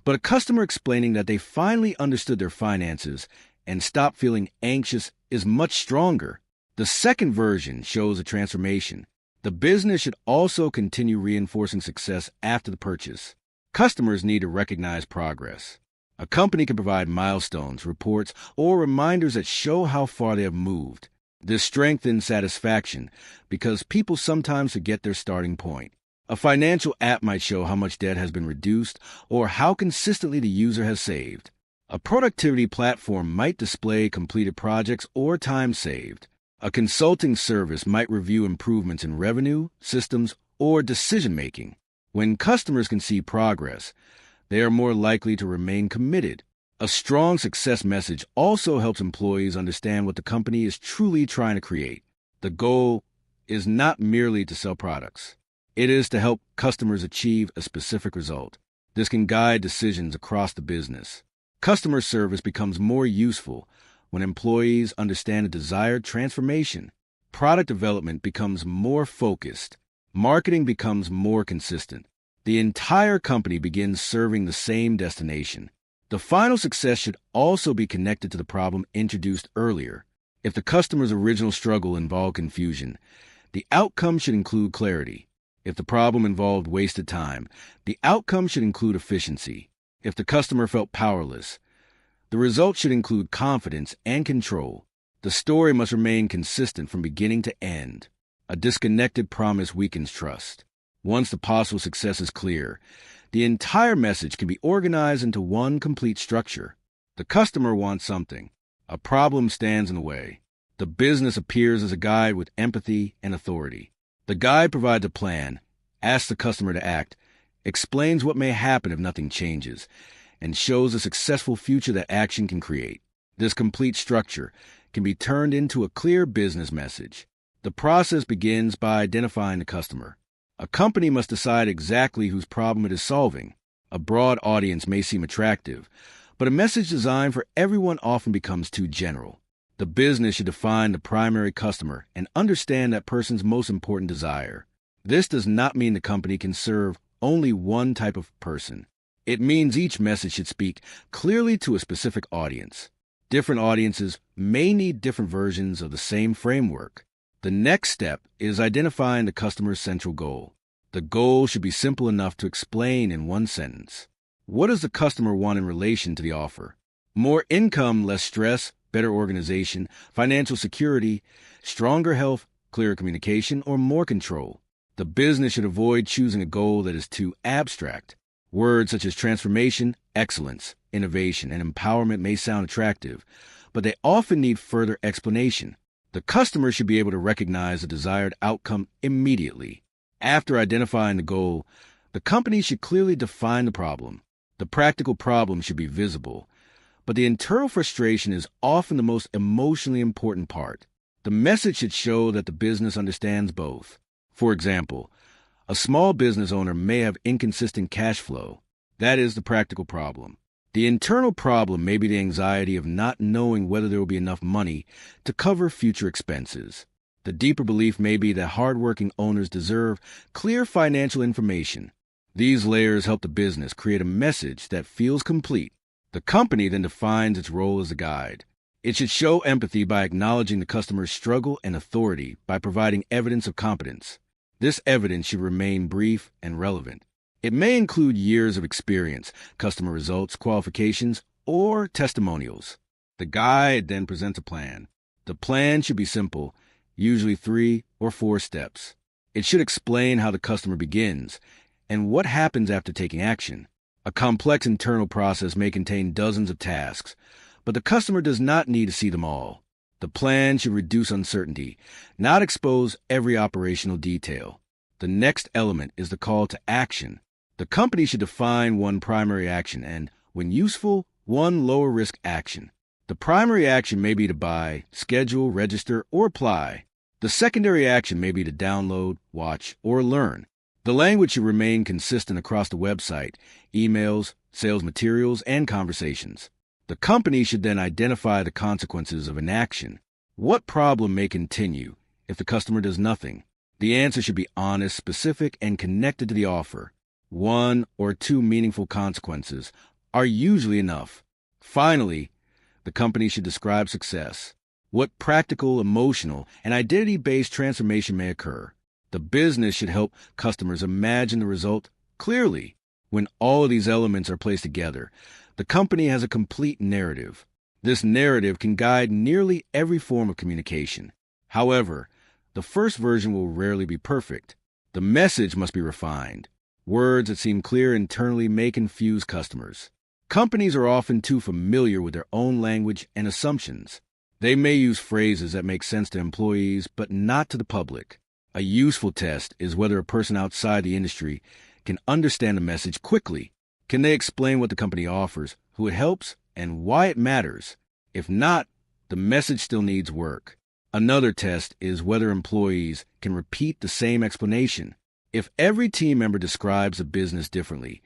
but a customer explaining that they finally understood their finances and stopped feeling anxious is much stronger. The second version shows a transformation. The business should also continue reinforcing success after the purchase. Customers need to recognize progress. A company can provide milestones, reports, or reminders that show how far they have moved. This strengthens satisfaction because people sometimes forget their starting point. A financial app might show how much debt has been reduced or how consistently the user has saved. A productivity platform might display completed projects or time saved. A consulting service might review improvements in revenue, systems, or decision-making. When customers can see progress, they are more likely to remain committed. A strong success message also helps employees understand what the company is truly trying to create. The goal is not merely to sell products. It is to help customers achieve a specific result. This can guide decisions across the business. Customer service becomes more useful when employees understand a desired transformation. Product development becomes more focused. Marketing becomes more consistent. The entire company begins serving the same destination. The final success should also be connected to the problem introduced earlier. If the customer's original struggle involved confusion, the outcome should include clarity. If the problem involved wasted time, the outcome should include efficiency. If the customer felt powerless, the result should include confidence and control. The story must remain consistent from beginning to end. A disconnected promise weakens trust. Once the possible success is clear, the entire message can be organized into one complete structure. The customer wants something. A problem stands in the way. The business appears as a guide with empathy and authority. The guide provides a plan, asks the customer to act, explains what may happen if nothing changes, and shows a successful future that action can create. This complete structure can be turned into a clear business message. The process begins by identifying the customer. A company must decide exactly whose problem it is solving. A broad audience may seem attractive, but a message designed for everyone often becomes too general. The business should define the primary customer and understand that person's most important desire. This does not mean the company can serve only one type of person. It means each message should speak clearly to a specific audience. Different audiences may need different versions of the same framework. The next step is identifying the customer's central goal. The goal should be simple enough to explain in one sentence. What does the customer want in relation to the offer? More income, less stress, better organization, financial security, stronger health, clearer communication, or more control? The business should avoid choosing a goal that is too abstract. Words such as transformation, excellence, innovation, and empowerment may sound attractive, but they often need further explanation. The customer should be able to recognize the desired outcome immediately. After identifying the goal, the company should clearly define the problem. The practical problem should be visible, but the internal frustration is often the most emotionally important part. The message should show that the business understands both. For example, a small business owner may have inconsistent cash flow. That is the practical problem. The internal problem may be the anxiety of not knowing whether there will be enough money to cover future expenses. The deeper belief may be that hardworking owners deserve clear financial information. These layers help the business create a message that feels complete. The company then defines its role as a guide. It should show empathy by acknowledging the customer's struggle and authority by providing evidence of competence. This evidence should remain brief and relevant. It may include years of experience, customer results, qualifications, or testimonials. The guide then presents a plan. The plan should be simple, usually 3 or 4 steps. It should explain how the customer begins and what happens after taking action. A complex internal process may contain dozens of tasks, but the customer does not need to see them all. The plan should reduce uncertainty, not expose every operational detail. The next element is the call to action. The company should define one primary action and, when useful, one lower-risk action. The primary action may be to buy, schedule, register, or apply. The secondary action may be to download, watch, or learn. The language should remain consistent across the website, emails, sales materials, and conversations. The company should then identify the consequences of inaction. What problem may continue if the customer does nothing? The answer should be honest, specific, and connected to the offer. 1 or 2 meaningful consequences are usually enough. Finally, the company should describe success. What practical, emotional, and identity-based transformation may occur? The business should help customers imagine the result clearly. When all of these elements are placed together, the company has a complete narrative. This narrative can guide nearly every form of communication. However, the first version will rarely be perfect. The message must be refined. Words that seem clear internally may confuse customers. Companies are often too familiar with their own language and assumptions. They may use phrases that make sense to employees, but not to the public. A useful test is whether a person outside the industry can understand the message quickly. Can they explain what the company offers, who it helps, and why it matters? If not, the message still needs work. Another test is whether employees can repeat the same explanation. If every team member describes a business differently,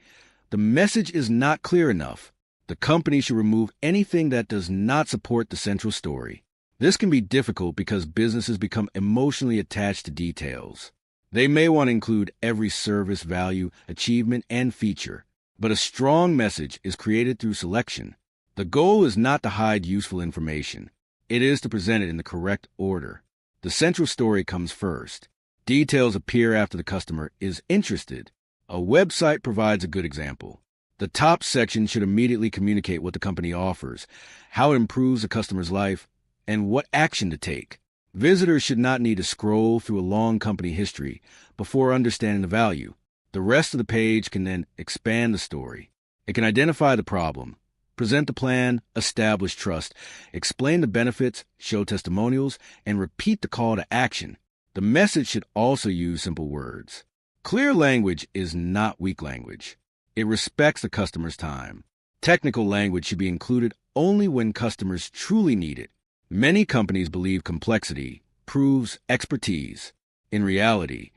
the message is not clear enough. The company should remove anything that does not support the central story. This can be difficult because businesses become emotionally attached to details. They may want to include every service, value, achievement, and feature. But a strong message is created through selection. The goal is not to hide useful information. It is to present it in the correct order. The central story comes first. Details appear after the customer is interested. A website provides a good example. The top section should immediately communicate what the company offers, how it improves the customer's life, and what action to take. Visitors should not need to scroll through a long company history before understanding the value. The rest of the page can then expand the story. It can identify the problem, present the plan, establish trust, explain the benefits, show testimonials, and repeat the call to action. The message should also use simple words. Clear language is not weak language. It respects the customer's time. Technical language should be included only when customers truly need it. Many companies believe complexity proves expertise. In reality,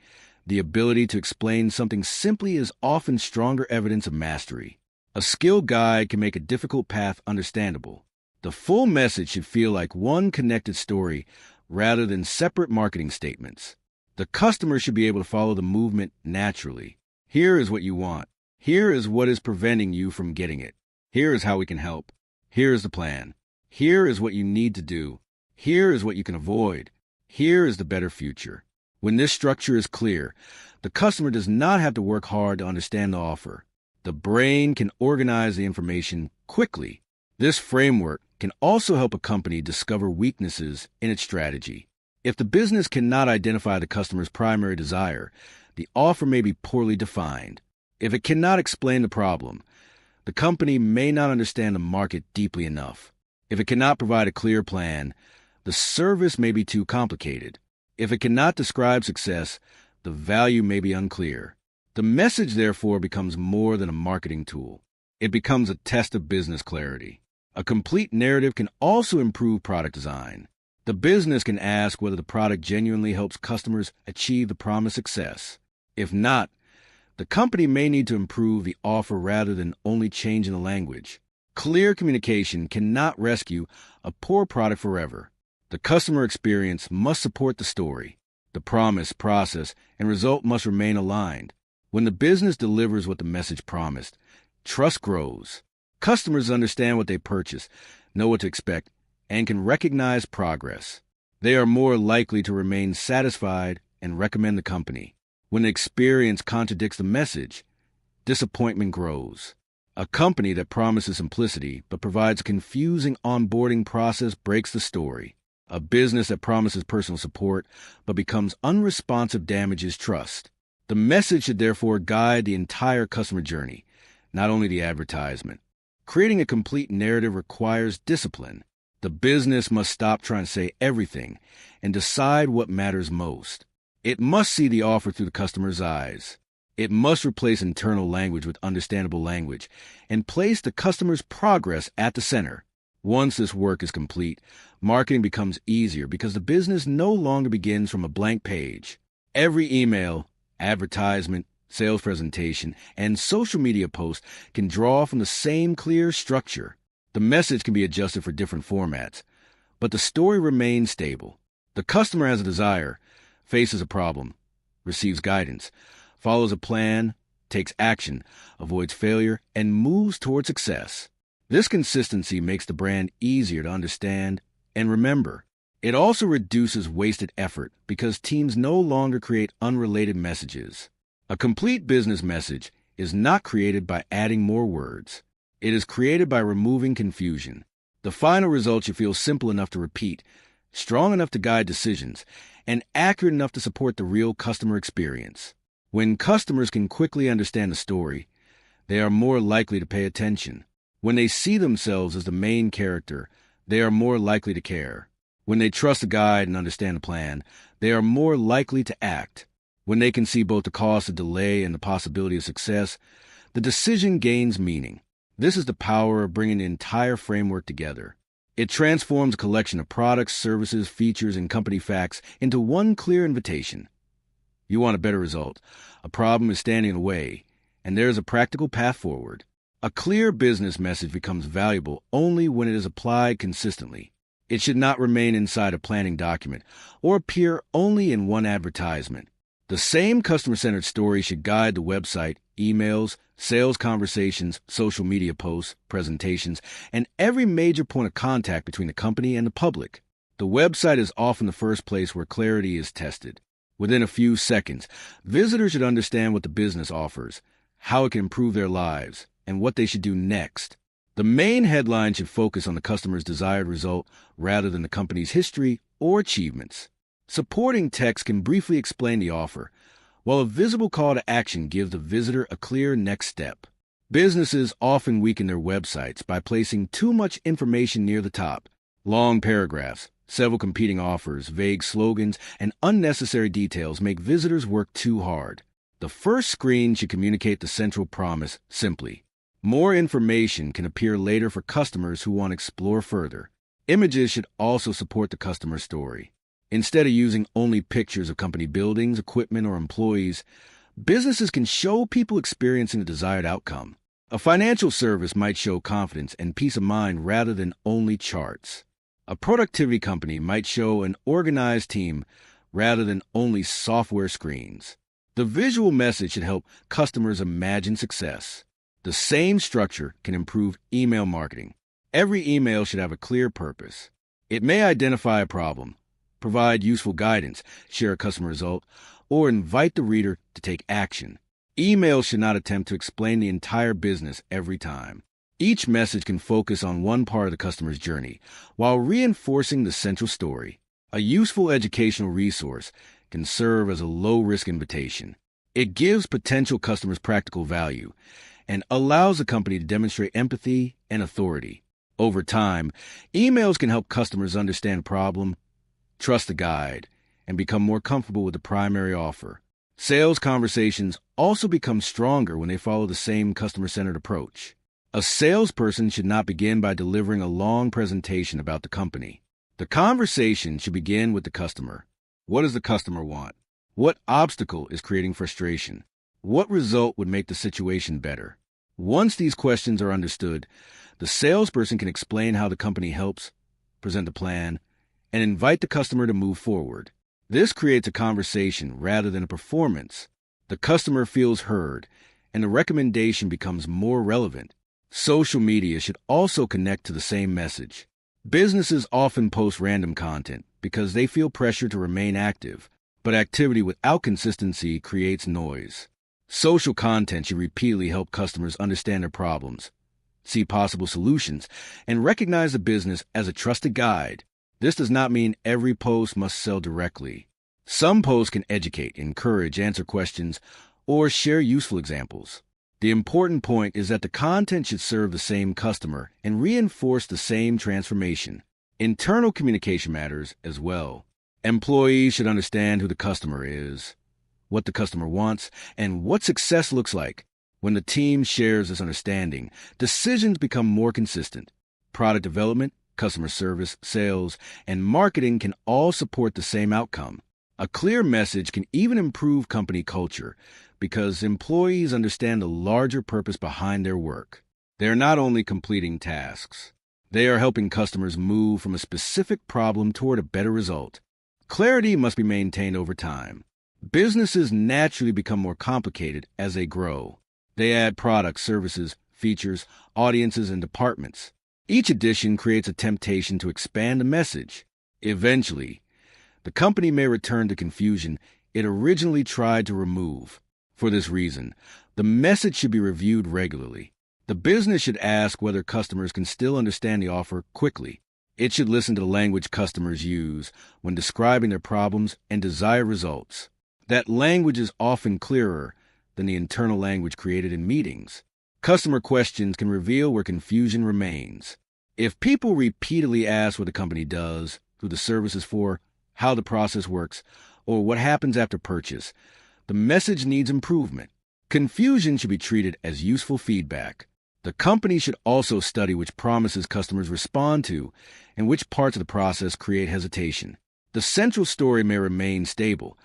the ability to explain something simply is often stronger evidence of mastery. A skilled guide can make a difficult path understandable. The full message should feel like one connected story rather than separate marketing statements. The customer should be able to follow the movement naturally. Here is what you want. Here is what is preventing you from getting it. Here is how we can help. Here is the plan. Here is what you need to do. Here is what you can avoid. Here is the better future. When this structure is clear, the customer does not have to work hard to understand the offer. The brain can organize the information quickly. This framework can also help a company discover weaknesses in its strategy. If the business cannot identify the customer's primary desire, the offer may be poorly defined. If it cannot explain the problem, the company may not understand the market deeply enough. If it cannot provide a clear plan, the service may be too complicated. If it cannot describe success, the value may be unclear. The message, therefore, becomes more than a marketing tool. It becomes a test of business clarity. A complete narrative can also improve product design. The business can ask whether the product genuinely helps customers achieve the promised success. If not, the company may need to improve the offer rather than only changing the language. Clear communication cannot rescue a poor product forever. The customer experience must support the story. The promise, process, and result must remain aligned. When the business delivers what the message promised, trust grows. Customers understand what they purchase, know what to expect, and can recognize progress. They are more likely to remain satisfied and recommend the company. When the experience contradicts the message, disappointment grows. A company that promises simplicity but provides a confusing onboarding process breaks the story. A business that promises personal support but becomes unresponsive damages trust. The message should therefore guide the entire customer journey, not only the advertisement. Creating a complete narrative requires discipline. The business must stop trying to say everything and decide what matters most. It must see the offer through the customer's eyes. It must replace internal language with understandable language and place the customer's progress at the center. Once this work is complete, marketing becomes easier because the business no longer begins from a blank page. Every email, advertisement, sales presentation, and social media post can draw from the same clear structure. The message can be adjusted for different formats, but the story remains stable. The customer has a desire, faces a problem, receives guidance, follows a plan, takes action, avoids failure, and moves toward success. This consistency makes the brand easier to understand and remember. It also reduces wasted effort because teams no longer create unrelated messages. A complete business message is not created by adding more words. It is created by removing confusion. The final result should feel simple enough to repeat, strong enough to guide decisions, and accurate enough to support the real customer experience. When customers can quickly understand the story, they are more likely to pay attention. When they see themselves as the main character, they are more likely to care. When they trust the guide and understand the plan, they are more likely to act. When they can see both the cost of delay and the possibility of success, the decision gains meaning. This is the power of bringing the entire framework together. It transforms a collection of products, services, features, and company facts into one clear invitation. You want a better result. A problem is standing in the way, and there is a practical path forward. A clear business message becomes valuable only when it is applied consistently. It should not remain inside a planning document or appear only in one advertisement. The same customer-centered story should guide the website, emails, sales conversations, social media posts, presentations, and every major point of contact between the company and the public. The website is often the first place where clarity is tested. Within a few seconds, visitors should understand what the business offers, how it can improve their lives, and what they should do next. The main headline should focus on the customer's desired result rather than the company's history or achievements. Supporting text can briefly explain the offer, while a visible call to action gives the visitor a clear next step. Businesses often weaken their websites by placing too much information near the top. Long paragraphs, several competing offers, vague slogans, and unnecessary details make visitors work too hard. The first screen should communicate the central promise simply. More information can appear later for customers who want to explore further. Images should also support the customer story. Instead of using only pictures of company buildings, equipment, or employees, businesses can show people experiencing the desired outcome. A financial service might show confidence and peace of mind rather than only charts. A productivity company might show an organized team rather than only software screens. The visual message should help customers imagine success. The same structure can improve email marketing. Every email should have a clear purpose. It may identify a problem, provide useful guidance, share a customer result, or invite the reader to take action. Emails should not attempt to explain the entire business every time. Each message can focus on one part of the customer's journey while reinforcing the central story. A useful educational resource can serve as a low-risk invitation. It gives potential customers practical value and allows the company to demonstrate empathy and authority. Over time, emails can help customers understand the problem, trust the guide, and become more comfortable with the primary offer. Sales conversations also become stronger when they follow the same customer-centered approach. A salesperson should not begin by delivering a long presentation about the company. The conversation should begin with the customer. What does the customer want? What obstacle is creating frustration? What result would make the situation better? Once these questions are understood, the salesperson can explain how the company helps, present the plan, and invite the customer to move forward. This creates a conversation rather than a performance. The customer feels heard, and the recommendation becomes more relevant. Social media should also connect to the same message. Businesses often post random content because they feel pressure to remain active, but activity without consistency creates noise. Social content should repeatedly help customers understand their problems, see possible solutions, and recognize the business as a trusted guide. This does not mean every post must sell directly. Some posts can educate, encourage, answer questions, or share useful examples. The important point is that the content should serve the same customer and reinforce the same transformation. Internal communication matters as well. Employees should understand who the customer is, what the customer wants, and what success looks like. When the team shares this understanding, decisions become more consistent. Product development, customer service, sales, and marketing can all support the same outcome. A clear message can even improve company culture because employees understand the larger purpose behind their work. They are not only completing tasks, they are helping customers move from a specific problem toward a better result. Clarity must be maintained over time. Businesses naturally become more complicated as they grow. They add products, services, features, audiences, and departments. Each addition creates a temptation to expand the message. Eventually, the company may return to confusion it originally tried to remove. For this reason, the message should be reviewed regularly. The business should ask whether customers can still understand the offer quickly. It should listen to the language customers use when describing their problems and desired results. That language is often clearer than the internal language created in meetings. Customer questions can reveal where confusion remains. If people repeatedly ask what the company does, who the service is for, how the process works, or what happens after purchase, the message needs improvement. Confusion should be treated as useful feedback. The company should also study which promises customers respond to and which parts of the process create hesitation. The central story may remain stable,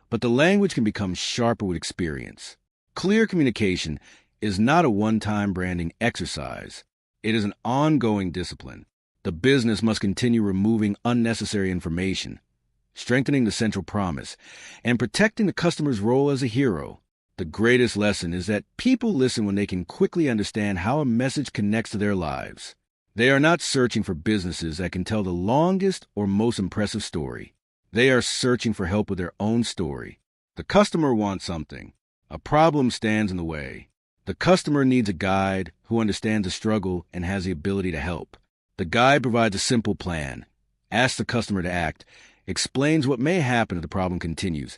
but the language can become sharper with experience. Clear communication is not a one-time branding exercise. It is an ongoing discipline. The business must continue removing unnecessary information, strengthening the central promise, and protecting the customer's role as a hero. The greatest lesson is that people listen when they can quickly understand how a message connects to their lives. They are not searching for businesses that can tell the longest or most impressive story. They are searching for help with their own story. The customer wants something. A problem stands in the way. The customer needs a guide who understands the struggle and has the ability to help. The guide provides a simple plan, asks the customer to act, explains what may happen if the problem continues,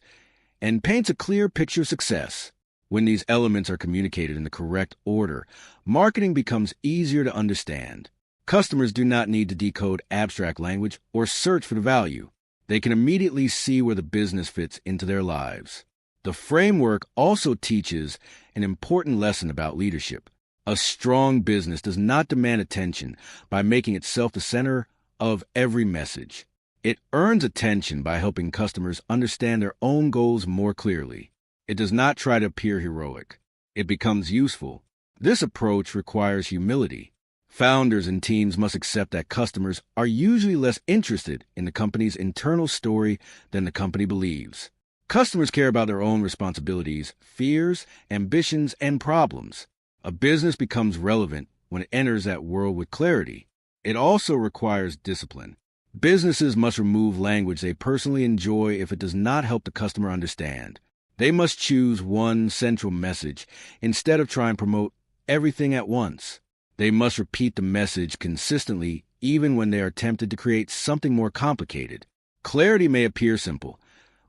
and paints a clear picture of success. When these elements are communicated in the correct order, marketing becomes easier to understand. Customers do not need to decode abstract language or search for the value. They can immediately see where the business fits into their lives. The framework also teaches an important lesson about leadership. A strong business does not demand attention by making itself the center of every message. It earns attention by helping customers understand their own goals more clearly. It does not try to appear heroic. It becomes useful. This approach requires humility. Founders and teams must accept that customers are usually less interested in the company's internal story than the company believes. Customers care about their own responsibilities, fears, ambitions, and problems. A business becomes relevant when it enters that world with clarity. It also requires discipline. Businesses must remove language they personally enjoy if it does not help the customer understand. They must choose one central message instead of trying to promote everything at once. They must repeat the message consistently even when they are tempted to create something more complicated. Clarity may appear simple,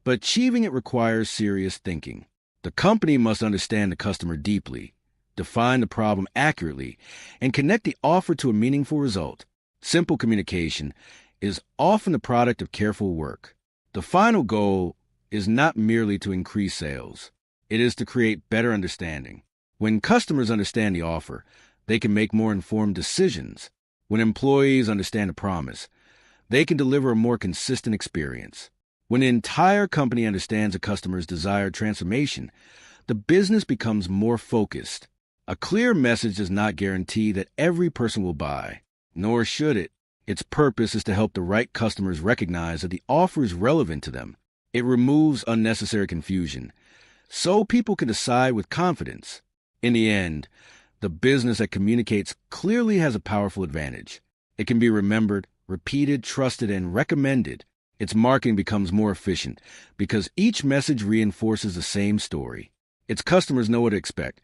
but achieving it requires serious thinking. The company must understand the customer deeply, define the problem accurately, and connect the offer to a meaningful result. Simple communication is often the product of careful work. The final goal is not merely to increase sales. It is to create better understanding. When customers understand the offer, they can make more informed decisions. When employees understand the promise, they can deliver a more consistent experience. When the entire company understands a customer's desired transformation, the business becomes more focused. A clear message does not guarantee that every person will buy, nor should it. Its purpose is to help the right customers recognize that the offer is relevant to them. It removes unnecessary confusion, so people can decide with confidence. In the end, the business that communicates clearly has a powerful advantage. It can be remembered, repeated, trusted, and recommended. Its marketing becomes more efficient because each message reinforces the same story. Its customers know what to expect,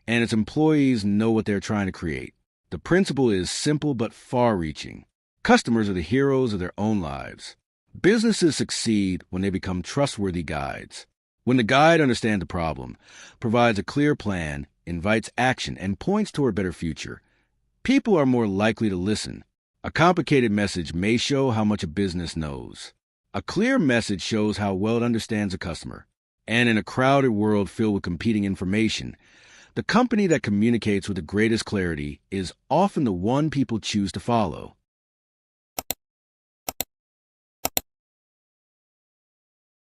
and its employees know what they're trying to create. The principle is simple but far-reaching. Customers are the heroes of their own lives. Businesses succeed when they become trustworthy guides. When the guide understands the problem, provides a clear plan, invites action, and points toward a better future, people are more likely to listen. A complicated message may show how much a business knows. A clear message shows how well it understands a customer. And in a crowded world filled with competing information, the company that communicates with the greatest clarity is often the one people choose to follow.